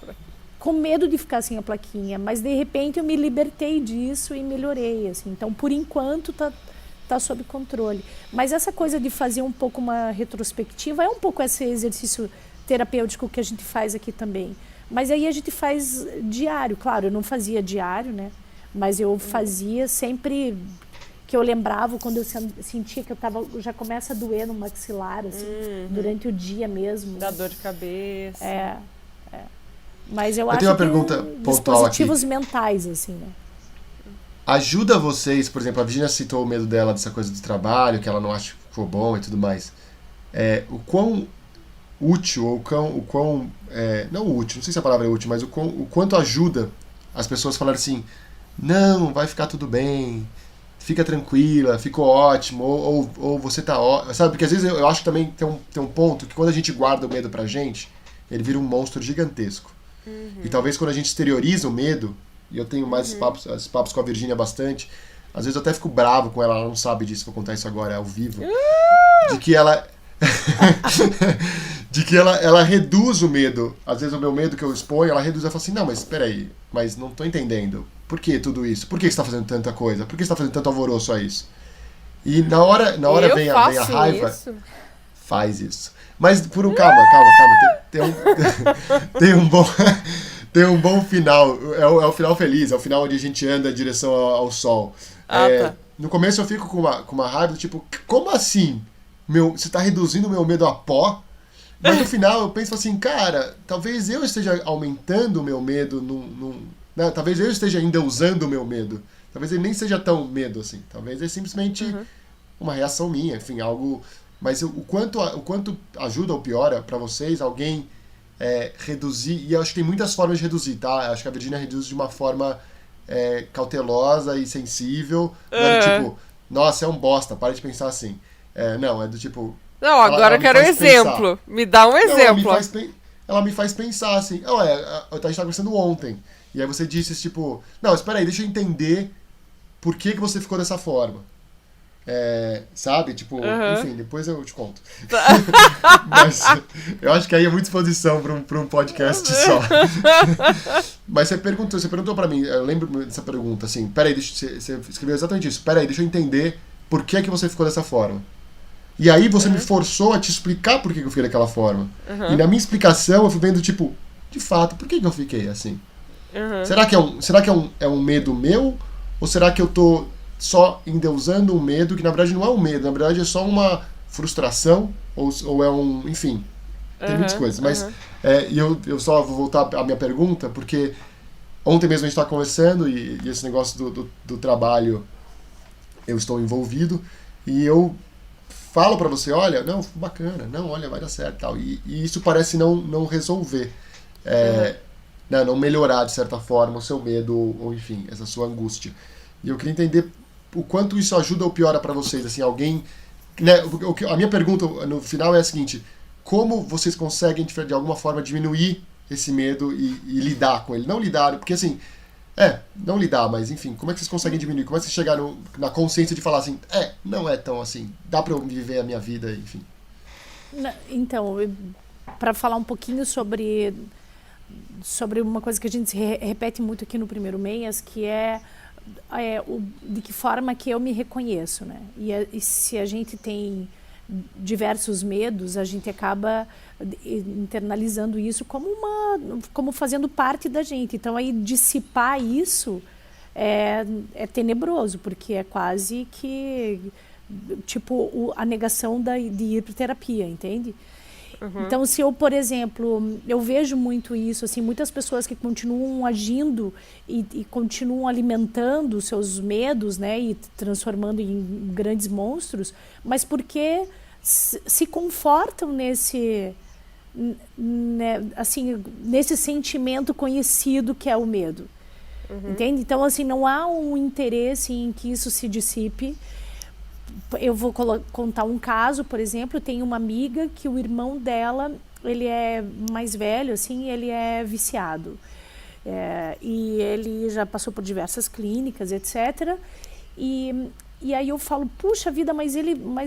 Com medo de ficar sem a plaquinha. Mas, de repente, eu me libertei disso e melhorei, assim. Então, por enquanto, tá sob controle. Mas essa coisa de fazer um pouco uma retrospectiva é um pouco esse exercício terapêutico que a gente faz aqui também. Mas aí a gente faz diário. Claro, eu não fazia diário, né? Mas eu fazia sempre que eu lembrava, quando eu sentia que já começa a doer no maxilar, assim, durante o dia mesmo. Dá dor de cabeça. Mas eu acho tenho uma que pergunta pontual dispositivos mentais, assim, né? Ajuda vocês, por exemplo, a Virgínia citou o medo dela dessa coisa do trabalho, que ela não acha que ficou bom e tudo mais. O quão útil, ou o quão não útil, não sei se a palavra é útil, mas o quanto ajuda as pessoas a falarem assim, não, vai ficar tudo bem, fica tranquila, ficou ótimo, ou você tá ótimo, sabe? Porque às vezes eu acho que também tem um ponto que quando a gente guarda o medo pra gente, ele vira um monstro gigantesco. E talvez quando a gente exterioriza o medo, e eu tenho mais esses papos com a Virgínia bastante, às vezes eu até fico bravo com ela, ela não sabe disso, vou contar isso agora ao vivo, de que ela ela reduz o medo. Às vezes o meu medo que eu exponho, ela reduz, ela fala assim, não, mas espera aí, mas não tô entendendo, por que tudo isso? Por que você tá fazendo tanta coisa? Por que você tá fazendo tanto alvoroço a isso? E na hora vem a raiva, isso. Faz isso. Mas calma, tem um bom final, é o final feliz, é o final onde a gente anda em direção ao sol. Tá. no começo eu fico com uma raiva, tipo, como assim? Você tá reduzindo o meu medo a pó? Mas no final eu penso assim, cara, talvez eu esteja aumentando o meu medo, né? Talvez eu esteja ainda usando o meu medo. Talvez ele nem seja tão medo assim. Talvez é simplesmente uma reação minha, enfim, algo... Mas o quanto ajuda ou piora pra vocês alguém reduzir... E eu acho que tem muitas formas de reduzir, tá? Acho que a Virginia reduz de uma forma cautelosa e sensível. Não é do tipo, nossa, é um bosta, para de pensar assim. Não, é do tipo... Não, agora eu quero um exemplo. Me dá um exemplo. Ela me faz pensar assim. A gente tava conversando ontem. E aí você disse, tipo... Não, espera aí, deixa eu entender por que você ficou dessa forma. Sabe? Tipo, enfim, depois eu te conto. Mas eu acho que aí é muita exposição pra um podcast só. Mas você perguntou pra mim, eu lembro dessa pergunta, assim, peraí, você escreveu exatamente isso. Peraí, deixa eu entender por que você ficou dessa forma. E aí você me forçou a te explicar por que eu fiquei daquela forma. E na minha explicação eu fui vendo, tipo, de fato, por que eu fiquei assim? Será que é um medo meu? Ou será que eu tô só endeusando um medo que na verdade não é um medo, na verdade é só uma frustração? Ou é um... Enfim, tem muitas coisas. Mas e eu só vou voltar à minha pergunta, porque ontem mesmo a gente estava conversando e esse negócio do trabalho eu estou envolvido e eu falo pra você, olha, não, bacana, não, olha, vai dar certo e tal. E isso parece não resolver, né, não melhorar, de certa forma, o seu medo ou, enfim, essa sua angústia. E eu queria entender o quanto isso ajuda ou piora pra vocês, assim, alguém... Né, a minha pergunta no final é a seguinte, como vocês conseguem, de alguma forma, diminuir esse medo e lidar com ele? Não lidar, porque assim... não lidar, mas enfim, como é que vocês conseguem diminuir? Como é que vocês chegaram na consciência de falar assim, não é tão assim, dá pra eu viver a minha vida, enfim? Então, para falar um pouquinho sobre uma coisa que a gente repete muito aqui no Primeiro Meias, que de que forma que eu me reconheço, né? E se a gente tem diversos medos, a gente acaba internalizando isso como fazendo parte da gente. Então aí dissipar isso é tenebroso, porque é quase que tipo a negação de ir para terapia, entende? Então se eu, por exemplo, eu vejo muito isso, assim, muitas pessoas que continuam agindo e continuam alimentando os seus medos, né, e transformando em grandes monstros, mas porque se confortam nesse sentimento conhecido que é o medo. Entende? Então, assim, não há um interesse em que isso se dissipe. Eu vou contar um caso, por exemplo, tem uma amiga que o irmão dela, ele é mais velho, assim, ele é viciado. E ele já passou por diversas clínicas, etc. E aí eu falo, puxa vida, mas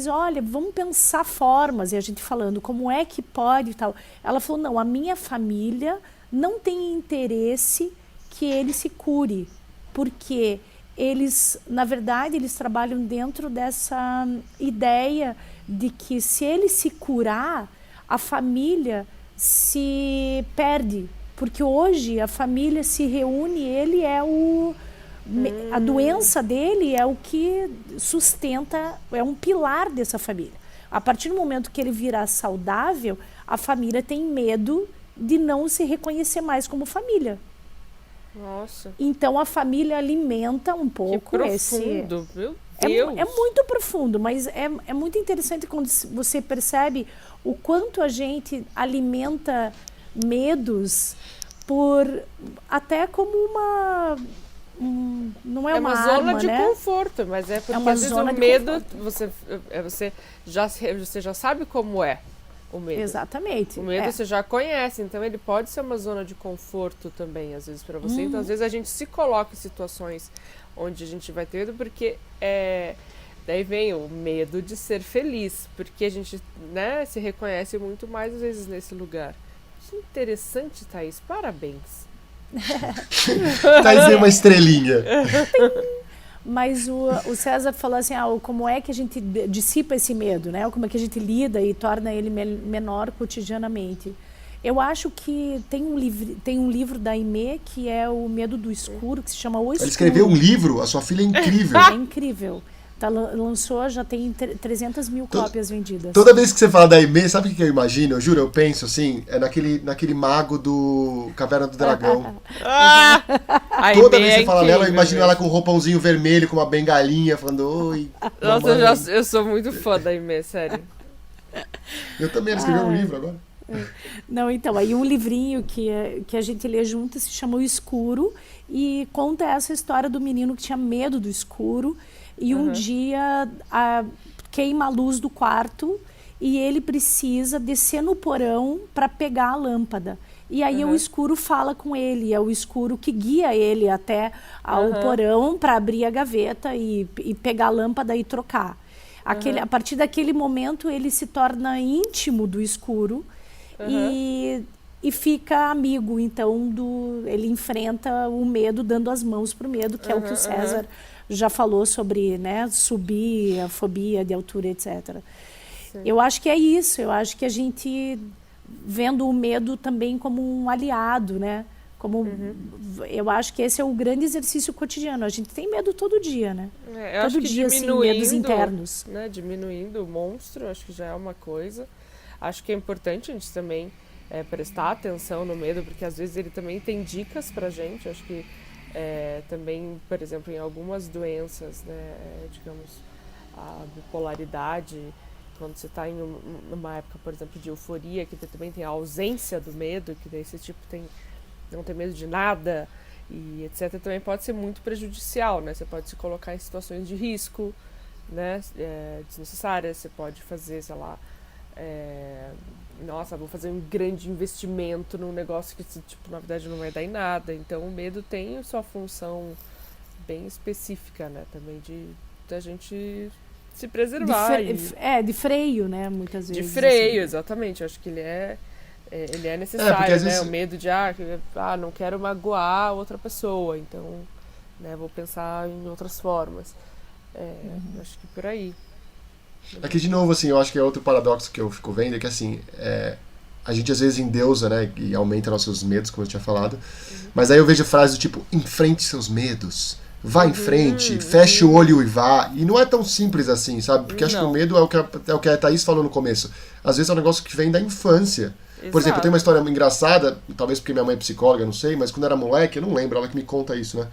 olha, vamos pensar formas. E a gente falando, como é que pode e tal. Ela falou, não, a minha família não tem interesse que ele se cure, porque eles, na verdade, eles trabalham dentro dessa ideia de que se ele se curar, a família se perde. Porque hoje a família se reúne, ele é a doença dele é o que sustenta, é um pilar dessa família. A partir do momento que ele virar saudável, a família tem medo de não se reconhecer mais como família. Nossa. Então a família alimenta um pouco que profundo, meu Deus. É muito profundo, mas é muito interessante quando você percebe o quanto a gente alimenta medos até como não é uma zona arma, de né? conforto, mas é porque uma às vezes zona o de medo conforto. você já sabe como é o medo. Exatamente. O medo você já conhece, então ele pode ser uma zona de conforto também, às vezes, para você. Então, às vezes, a gente se coloca em situações onde a gente vai ter medo, porque daí vem o medo de ser feliz, porque a gente, né, se reconhece muito mais, às vezes, nesse lugar. Que interessante, Thaís. Parabéns. Thaís deu uma estrelinha. Mas o César falou assim, como é que a gente dissipa esse medo, né? Como é que a gente lida e torna ele menor cotidianamente. Eu acho que tem um livro da Aimee que é O Medo do Escuro, que se chama O Escuro. Ela escreveu um livro? A sua filha é incrível. É incrível. Lançou, já tem 300 mil cópias vendidas. Toda vez que você fala da Aimee, sabe o que eu imagino? Eu juro, eu penso assim, é naquele mago do Caverna do Dragão. Toda vez que você fala nela, eu imagino ela com um roupãozinho vermelho, com uma bengalinha, falando oi. Nossa, eu sou muito fã da Aimee, sério. Eu também, ela escreveu um livro agora. Não, então, aí um livrinho que a gente lê junto se chama O Escuro e conta essa história do menino que tinha medo do escuro e um dia queima a luz do quarto e ele precisa descer no porão para pegar a lâmpada. E aí o escuro fala com ele, é o escuro que guia ele até ao porão para abrir a gaveta e pegar a lâmpada e trocar. A partir daquele momento ele se torna íntimo do escuro e fica amigo, então ele enfrenta o medo dando as mãos pro medo, que é o que o César já falou sobre, né, subir, a fobia de altura, etc. Sim. Eu acho que é isso, eu acho que a gente vendo o medo também como um aliado, né? Eu acho que esse é o grande exercício cotidiano. A gente tem medo todo dia, né? Todo dia, assim, medos internos. Né, diminuindo o monstro, acho que já é uma coisa. Acho que é importante a gente também prestar atenção no medo, porque às vezes ele também tem dicas pra gente. Acho que também, por exemplo, em algumas doenças, né, digamos, a bipolaridade, quando você está em uma época, por exemplo, de euforia, que também tem a ausência do medo, que desse tipo não tem medo de nada, e etc., também pode ser muito prejudicial, né? Você pode se colocar em situações de risco, né, desnecessárias, você pode fazer, sei lá, nossa, vou fazer um grande investimento num negócio que, tipo, na verdade não vai dar em nada. Então o medo tem sua função bem específica, né, também da gente se preservar. De freio, né, muitas vezes. De freio, assim. Exatamente. Eu acho que ele é necessário, né, vezes... o medo de, não quero magoar outra pessoa, então, né, vou pensar em outras formas. Acho que por aí. Aqui, de novo, assim, eu acho que é outro paradoxo que eu fico vendo, é que, assim, a gente às vezes endeusa, né, e aumenta nossos medos, como eu tinha falado, mas aí eu vejo frases do tipo, enfrente seus medos, vá em frente, feche o olho e vá, e não é tão simples assim, sabe, porque acho que o medo é o que a Thaís falou no começo, às vezes é um negócio que vem da infância. Exato. Por exemplo, eu tenho uma história engraçada, talvez porque minha mãe é psicóloga, não sei, mas quando eu era moleque, eu não lembro, ela que me conta isso, né,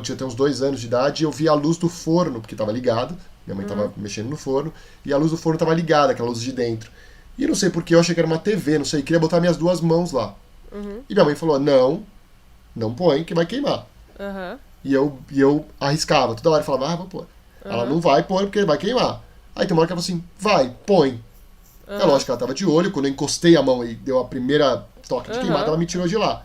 tinha até uns 2 anos de idade e eu vi a luz do forno, porque estava ligado. Minha mãe estava mexendo no forno e a luz do forno estava ligada, aquela luz de dentro. E não sei porque eu achei que era uma TV, não sei, queria botar minhas 2 mãos lá. E minha mãe falou, não põe que vai queimar. E eu arriscava, toda hora eu falava, vou pôr. Ela não vai pôr porque vai queimar. Aí tem uma hora que ela falou assim, vai, põe. É lógico que ela estava de olho, quando eu encostei a mão e deu a primeira toque de queimada, ela me tirou de lá.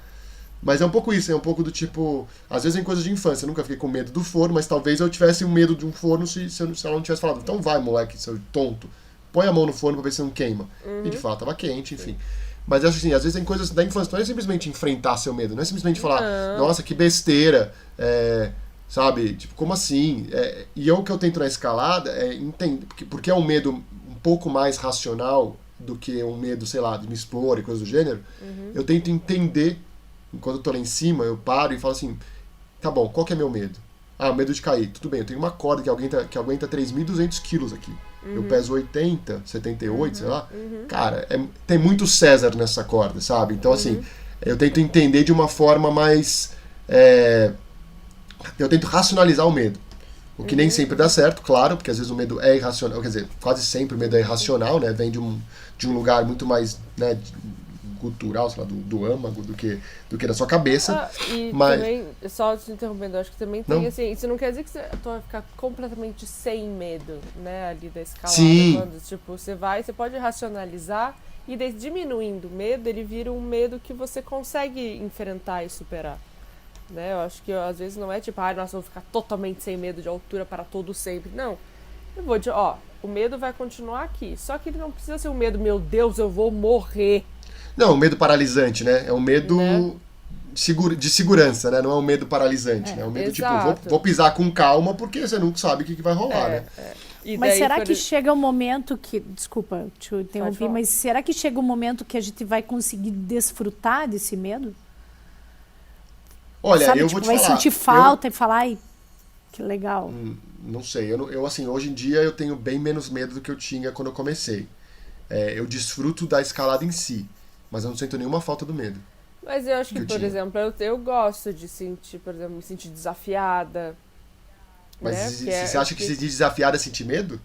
Mas é um pouco isso, é um pouco do tipo... Às vezes é em coisas de infância, eu nunca fiquei com medo do forno, mas talvez eu tivesse um medo de um forno se ela não tivesse falado, então vai, moleque, seu tonto, põe a mão no forno pra ver se não queima. E de fato, tava quente, enfim. Mas eu acho assim, às vezes tem coisas da infância, não é simplesmente enfrentar seu medo, não é simplesmente falar, nossa, que besteira, sabe, tipo, como assim? E o que eu tento na escalada é entender, porque é um medo um pouco mais racional do que um medo, sei lá, de me expor e coisas do gênero, eu tento entender. Quando eu tô lá em cima, eu paro e falo assim, tá bom, qual que é meu medo? O medo de cair. Tudo bem, eu tenho uma corda que aguenta 3.200 quilos aqui. Eu peso 80, 78, sei lá. Cara, tem muito César nessa corda, sabe? Então, assim, eu tento entender de uma forma mais... eu tento racionalizar o medo. O que nem sempre dá certo, claro, porque às vezes o medo é irracional. Quer dizer, quase sempre o medo é irracional, né? Vem de um lugar muito mais... né, cultural, sei lá, do âmago do que da sua cabeça. Mas... também, só te interrompendo, acho que também tem assim, isso não quer dizer que você vai ficar completamente sem medo, né, ali da escalada. Sim. Quando, tipo, você pode racionalizar e daí, diminuindo o medo, ele vira um medo que você consegue enfrentar e superar. Né? Eu acho que às vezes não é tipo, nossa, eu vou ficar totalmente sem medo de altura para todo sempre. Não. Eu vou dizer, o medo vai continuar aqui. Só que ele não precisa ser um medo, meu Deus, eu vou morrer. Não, um medo paralisante, né? É um medo de segurança, né? Não é um medo paralisante, né? É um medo exato. Tipo, vou pisar com calma porque você não sabe o que vai rolar, né? Mas será que chega um momento que... Desculpa te interromper, mas será que chega um momento que a gente vai conseguir desfrutar desse medo? Olha, sabe, eu tipo, vou te falar. Vai sentir falta e falar, Que legal. Não sei, eu assim, hoje em dia eu tenho bem menos medo do que eu tinha quando eu comecei. Eu desfruto da escalada em si, mas eu não sinto nenhuma falta do medo. Mas eu acho que, Eu por tinha. exemplo, eu gosto de sentir, por exemplo, me sentir desafiada, Mas né? você acha que se diz desafiado é sentir medo?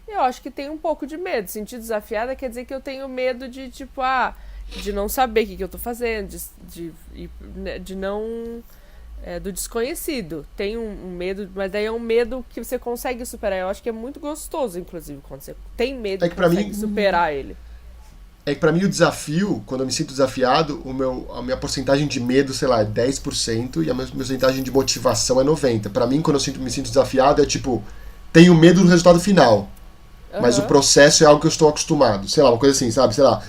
Eu acho que tem um pouco de medo. Sentir desafiada quer dizer que eu tenho medo de, tipo, de não saber o que eu tô fazendo, de não... do desconhecido. Tem um medo, mas daí é um medo que você consegue superar. Eu acho que é muito gostoso, inclusive, quando você tem medo É e que pra consegue mim- superar ele. É que pra mim o desafio, quando eu me sinto desafiado, a minha porcentagem de medo, sei lá, é 10% e a minha porcentagem de motivação é 90%. Pra mim, quando me sinto desafiado, é tipo, tenho medo do resultado final, mas o Aham. processo é algo que eu estou acostumado. Sei lá, uma coisa assim, sabe? Sei lá,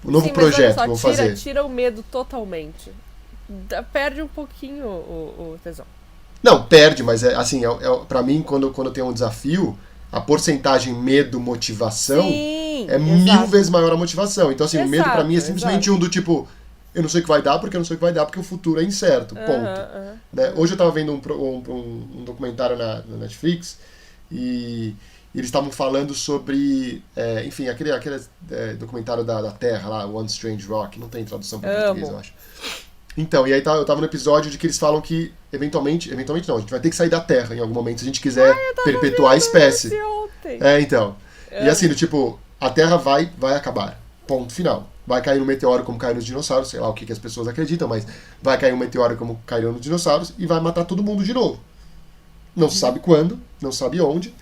um novo Sim, mas olha projeto, só, vou fazer. tira o medo totalmente. Perde um pouquinho o tesão. Não, perde, mas pra mim, quando eu tenho um desafio, a porcentagem medo-motivação Sim, é exato. 1000 vezes maior a motivação. Então, assim, o medo pra mim é Exato, simplesmente exato. um do tipo, eu não sei o que vai dar porque eu não sei o que vai dar porque o futuro é incerto, ponto. Aham. Né? Hoje eu tava vendo um documentário na Netflix e eles estavam falando sobre, enfim, aquele documentário da Terra lá, One Strange Rock, não tem tradução para português, eu acho. Então, e aí eu tava no episódio de que eles falam que eventualmente não, a gente vai ter que sair da Terra em algum momento se a gente quiser perpetuar a espécie. Esse ontem. Então. E assim, do tipo, a Terra vai acabar. Ponto final. Vai cair um meteoro como caiu nos dinossauros, sei lá o que as pessoas acreditam, mas vai cair um meteoro como caiu nos dinossauros e vai matar todo mundo de novo. Não se sabe quando, não se sabe onde,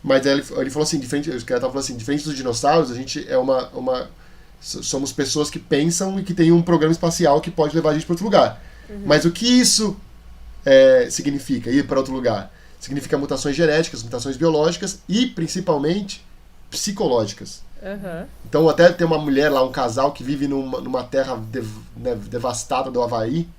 mas aí ele falou assim, os caras estavam falando assim, diferente dos dinossauros, a gente é somos pessoas que pensam e que tem um programa espacial que pode levar a gente para outro lugar. Mas o que isso significa, ir para outro lugar? Significa mutações genéticas, mutações biológicas e, principalmente, psicológicas. Aham. Então, até tem uma mulher lá, um casal que vive numa terra devastada do Havaí,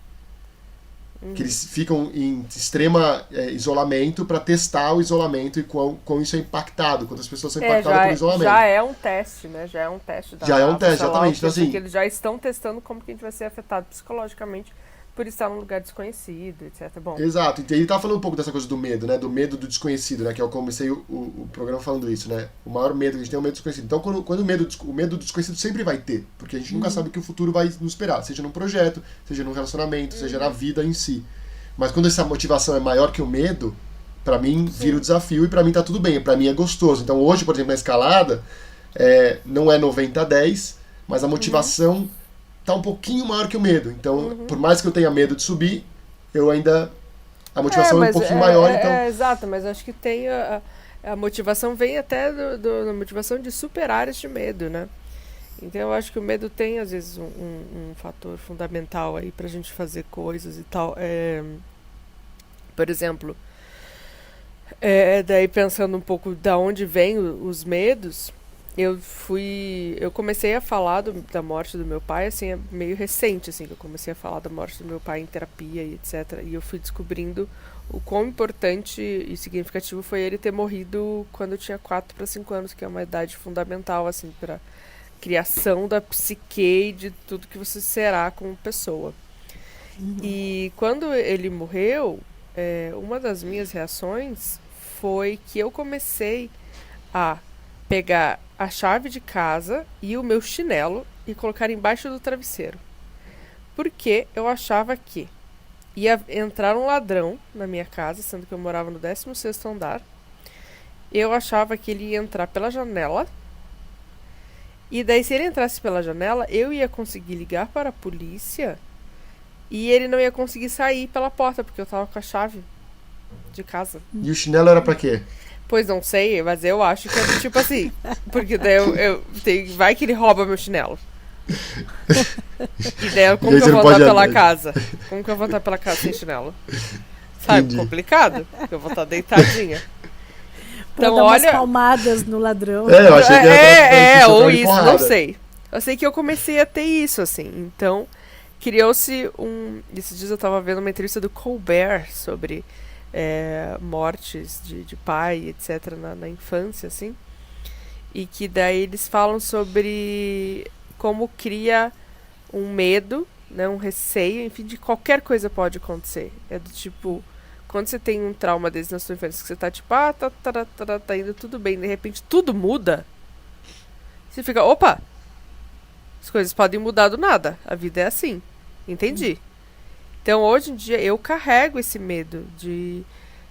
que eles ficam em extrema isolamento para testar o isolamento e quão isso é impactado, quantas pessoas são impactadas pelo isolamento. Já é um teste, né? Já é um teste da Já é um NASA, teste, sei lá, exatamente. Então, assim, porque eles já estão testando como que a gente vai ser afetado psicologicamente por estar num lugar desconhecido, etc. Bom, exato, e ele tá falando um pouco dessa coisa do medo, né? Do medo do desconhecido, né? Que eu comecei o programa falando isso, né? O maior medo que a gente tem é o medo do desconhecido. Então, quando o medo do desconhecido sempre vai ter, porque a gente nunca sabe o que o futuro vai nos esperar, seja num projeto, seja num relacionamento, seja na vida em si. Mas quando essa motivação é maior que o medo, pra mim vira o desafio e pra mim tá tudo bem, pra mim é gostoso. Então, hoje, por exemplo, na escalada, não é 90-10, mas a motivação tá um pouquinho maior que o medo. Então, por mais que eu tenha medo de subir, eu ainda... A motivação é um pouquinho maior, então... exato, mas acho que tem a motivação vem até da motivação de superar este medo, né? Então eu acho que o medo tem, às vezes, um fator fundamental aí pra gente fazer coisas e tal. Por exemplo, daí pensando um pouco da onde vem os medos... Eu comecei a falar da morte do meu pai, assim, é meio recente, assim, que eu comecei a falar da morte do meu pai em terapia e etc. E eu fui descobrindo o quão importante e significativo foi ele ter morrido quando eu tinha 4 para 5 anos, que é uma idade fundamental, assim, para criação da psique e de tudo que você será como pessoa. E quando ele morreu, uma das minhas reações foi que eu comecei a pegar a chave de casa e o meu chinelo e colocar embaixo do travesseiro. Porque eu achava que ia entrar um ladrão na minha casa, sendo que eu morava no 16º andar. Eu achava que ele ia entrar pela janela. E daí, se ele entrasse pela janela, eu ia conseguir ligar para a polícia e ele não ia conseguir sair pela porta, porque eu tava com a chave de casa. E o chinelo era pra quê? Pois não sei, mas eu acho que é do tipo assim. Porque daí vai que ele rouba meu chinelo. E daí como que eu vou andar pela casa? Como que eu vou andar pela casa sem chinelo? Sabe, Entendi. complicado. Eu vou estar deitadinha. Pra Então, dar umas olha. palmadas no ladrão. Eu achei que era ou pra isso, porrada. não sei. Eu sei que eu comecei a ter isso, assim. Então, criou-se esses dias eu tava vendo uma entrevista do Colbert sobre mortes de pai, etc., na infância, assim. E que daí eles falam sobre como cria um medo, né, um receio, enfim, de qualquer coisa pode acontecer. É do tipo, quando você tem um trauma desse na sua infância, que você tá tipo, tá indo tudo bem, de repente tudo muda, você fica, opa, as coisas podem mudar do nada, a vida é assim, entendi. Então, hoje em dia, eu carrego esse medo de...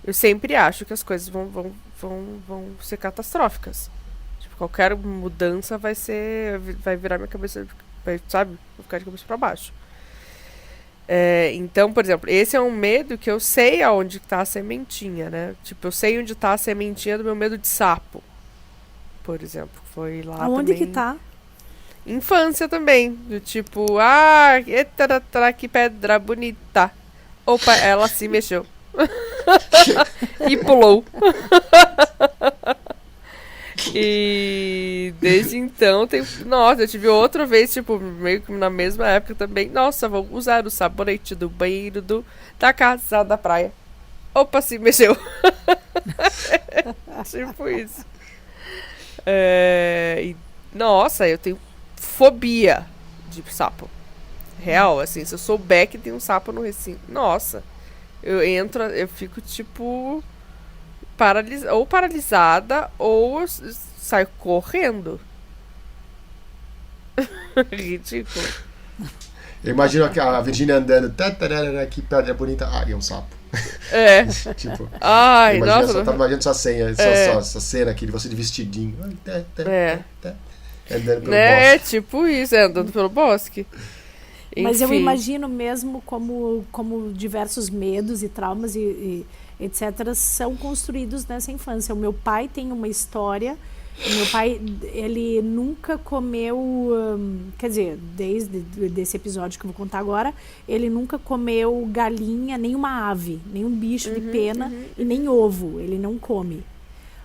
Eu sempre acho que as coisas vão ser catastróficas. Tipo, qualquer mudança vai virar minha cabeça, sabe? Vou ficar de cabeça pra baixo. Então, por exemplo, esse é um medo que eu sei aonde tá a sementinha, né? Tipo, eu sei onde tá a sementinha do meu medo de sapo, por exemplo. Foi lá Aonde também. que tá? Infância também. Do tipo, eita, que pedra bonita. Opa, ela se mexeu. E pulou. E desde então nossa, eu tive outra vez, tipo, meio que na mesma época também. Nossa, vou usar o sabonete do banheiro da casa da praia. Opa, se mexeu. Tipo isso. Nossa, eu tenho fobia de sapo. Real, assim, se eu souber que tem um sapo no recinto, nossa, eu fico tipo ou paralisada ou saio correndo. Ridículo. Eu imagino a Virgínia andando, que pedra bonita. E é um sapo. Tipo, ai, nossa. Eu tava imaginando sua cena aqui de você de vestidinho. Andando pelo bosque. Tipo isso, andando pelo bosque. Mas eu Enfim. imagino mesmo como diversos medos e traumas e etc. são construídos nessa infância. O meu pai tem uma história. O meu pai, ele nunca comeu, quer dizer, desde desse episódio que eu vou contar agora, ele nunca comeu galinha, nenhuma ave, nenhum bicho de pena e nem ovo, ele não come.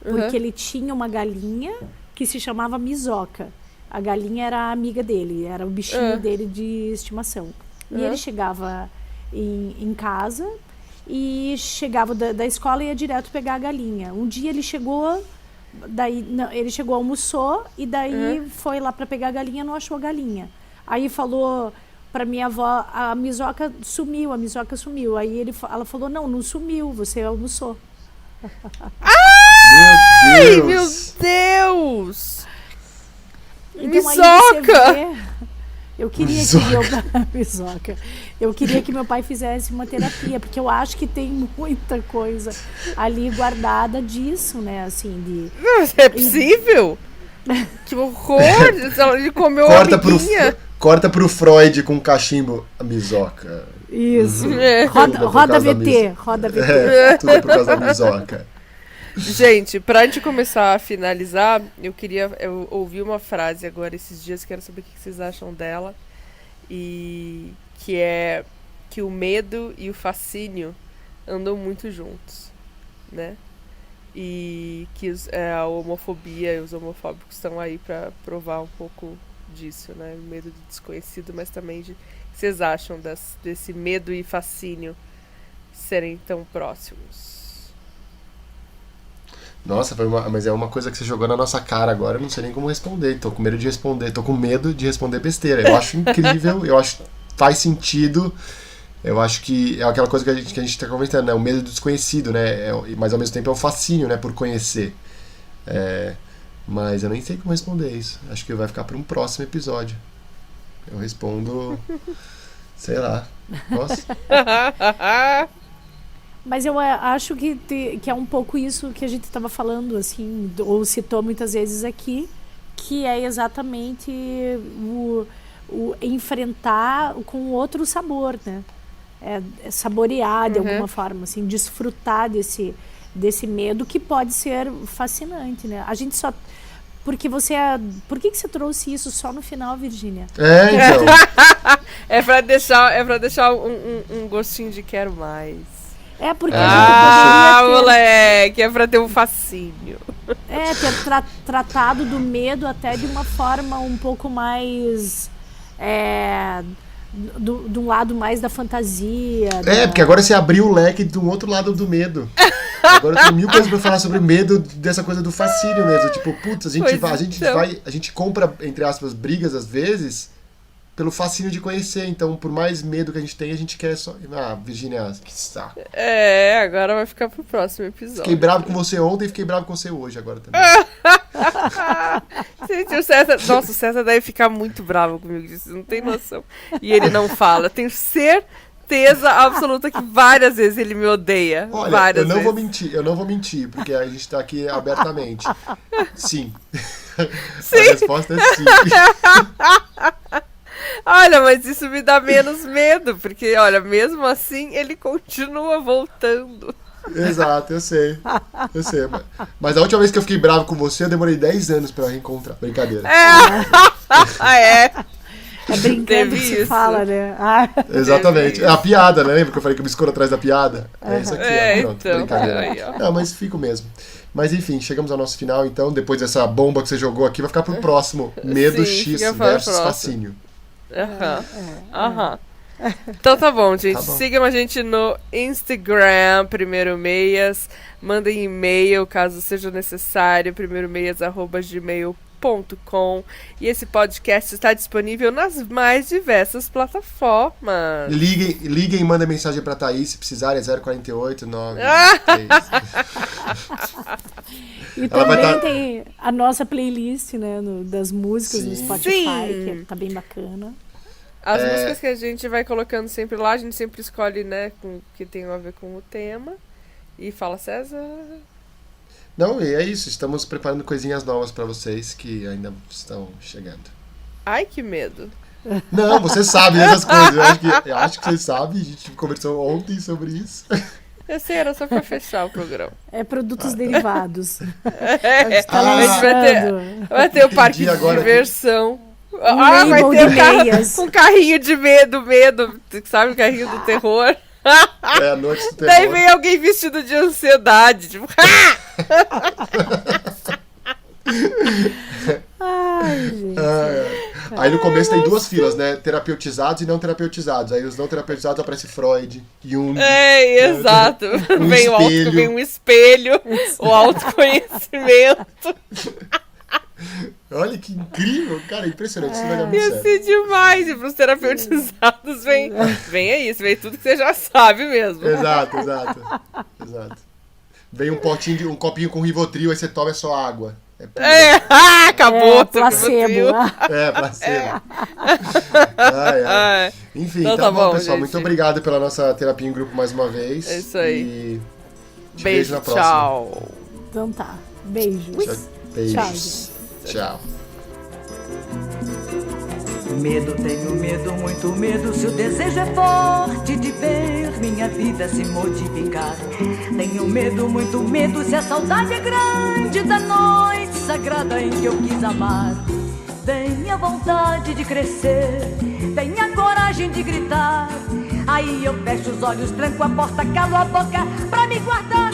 Porque ele tinha uma galinha que se chamava Mizoca. A galinha era a amiga dele, era o bichinho dele de estimação. E ele chegava em casa e chegava da escola e ia direto pegar a galinha. Um dia ele chegou... ele chegou, almoçou e daí foi lá para pegar a galinha, não achou a galinha. Aí falou para minha avó, a Mizoca sumiu. Aí ela falou, não sumiu, você almoçou. Ai, meu Deus! Então, Mizoca! Eu queria Mizoca. Eu queria que meu pai fizesse uma terapia, porque eu acho que tem muita coisa ali guardada disso, né? Assim, É possível? Que horror! Ele comeu a amiguinha. Corta pro Freud com cachimbo, a Mizoca. Isso. Roda VT. Tudo é por causa da Mizoca. Gente, pra gente começar a finalizar, eu ouvi uma frase agora esses dias, quero saber o que vocês acham dela, e que é que o medo e o fascínio andam muito juntos, né? E que a homofobia e os homofóbicos estão aí pra provar um pouco disso, né? O medo do desconhecido, mas também o que vocês acham desse medo e fascínio serem tão próximos? Nossa, mas é uma coisa que você jogou na nossa cara agora, eu não sei nem como responder. Tô com medo de responder, tô com medo de responder besteira. Eu acho incrível, eu acho que faz sentido. Eu acho que é aquela coisa que a gente tá comentando, né? O medo do desconhecido, né? Mas ao mesmo tempo é o fascínio, né? Por conhecer. Mas eu nem sei como responder isso. Acho que vai ficar para um próximo episódio. Eu respondo, sei lá. Posso? Mas eu acho que é um pouco isso que a gente estava falando, assim, ou citou muitas vezes aqui, que é exatamente o enfrentar com outro sabor, né? Saborear de alguma forma, assim, desfrutar desse medo que pode ser fascinante, né? A gente só... Por que você trouxe isso só no final, Virgínia? Então. É pra deixar um gostinho de quero mais. Porque a gente poderia ter... moleque, é pra ter um fascínio. Ter tratado do medo até de uma forma um pouco mais... de um lado mais da fantasia. Porque agora você abriu o leque de um outro lado do medo. Agora tem mil coisas pra falar sobre medo, dessa coisa do fascínio mesmo. Tipo, putz, a gente compra, entre aspas, brigas às vezes, pelo fascínio de conhecer. Então, por mais medo que a gente tem, a gente quer só... Ah, Virgínia, que saco. Agora vai ficar pro próximo episódio. Fiquei bravo com você ontem e fiquei bravo com você hoje agora também. Gente, o César... Nossa, o César deve ficar muito bravo comigo disso, não tem noção. E ele não fala. Tenho certeza absoluta que várias vezes ele me odeia. Olha, várias eu não vezes. vou mentir, porque a gente tá aqui abertamente. Sim. Sim. A resposta é sim. Olha, mas isso me dá menos medo, porque, olha, mesmo assim, ele continua voltando. Exato, eu sei. Mas a última vez que eu fiquei bravo com você, eu demorei 10 anos pra reencontrar. Brincadeira. É brincando Teve que se isso. fala, né? Exatamente. É a piada, né? Lembra que eu falei que eu me escondo atrás da piada? É isso aqui, ó. Pronto, então, brincadeira. aí, ó. Não, mas fico mesmo. Mas enfim, chegamos ao nosso final, então. Depois dessa bomba que você jogou aqui, vai ficar pro próximo. Medo Sim, X fica para o versus próximo. fascínio. Aham. Então tá bom, gente. Tá bom. Sigam a gente no Instagram, Primeiro Meias. Mandem e-mail caso seja necessário, primeiromeias@gmail.com. E esse podcast está disponível nas mais diversas plataformas. Liguem e mandem mensagem pra Thaís se precisarem, é 048 9. E Ela vai também tá- tem a nossa playlist, né, das músicas no Sim. Spotify, Sim. que tá bem bacana. As músicas que a gente vai colocando sempre lá, a gente sempre escolhe, né, que tem a ver com o tema. E fala, César. Não, e é isso. Estamos preparando coisinhas novas pra vocês que ainda estão chegando. Ai, que medo. Não, você sabe dessas coisas. Eu acho que você sabe. A gente conversou ontem sobre isso. Eu sei, era só pra fechar o programa. É produtos derivados. A Tá gente vai ter o parque de agora que- diversão. label Vai ter de o carro, meias. um carrinho de medo, sabe? O carrinho do terror. É a noite do Daí terror. vem alguém vestido de ansiedade, tipo, Ai, gente. Aí no começo tem duas filas, né? Terapeutizados e não terapeutizados. Aí os não terapeutizados aparece Freud, Jung. exato. Vem o espelho. vem um espelho, o autoconhecimento. Olha que incrível, cara, impressionante. Isso vai dar muito Ia certo. ser demais. E pros terapeutizados vem é isso, vem tudo que você já sabe mesmo. Exato. Vem um copinho com Rivotril, aí você toma só água. Acabou. Placebo. Placebo. Enfim, Então tá, tá bom, bom, pessoal. gente. Muito obrigado pela nossa terapia em grupo mais uma vez. É isso aí. E te Beijo, vejo na próxima. tchau. Então tá. Beijos. Beijos. Tchau. Medo, tenho medo, muito medo. Se o desejo é forte de ver minha vida se modificar. Tenho medo, muito medo. Se a saudade é grande da noite sagrada em que eu quis amar. Vem a vontade de crescer, vem a coragem de gritar. Aí eu fecho os olhos, tranco a porta, calo a boca pra me guardar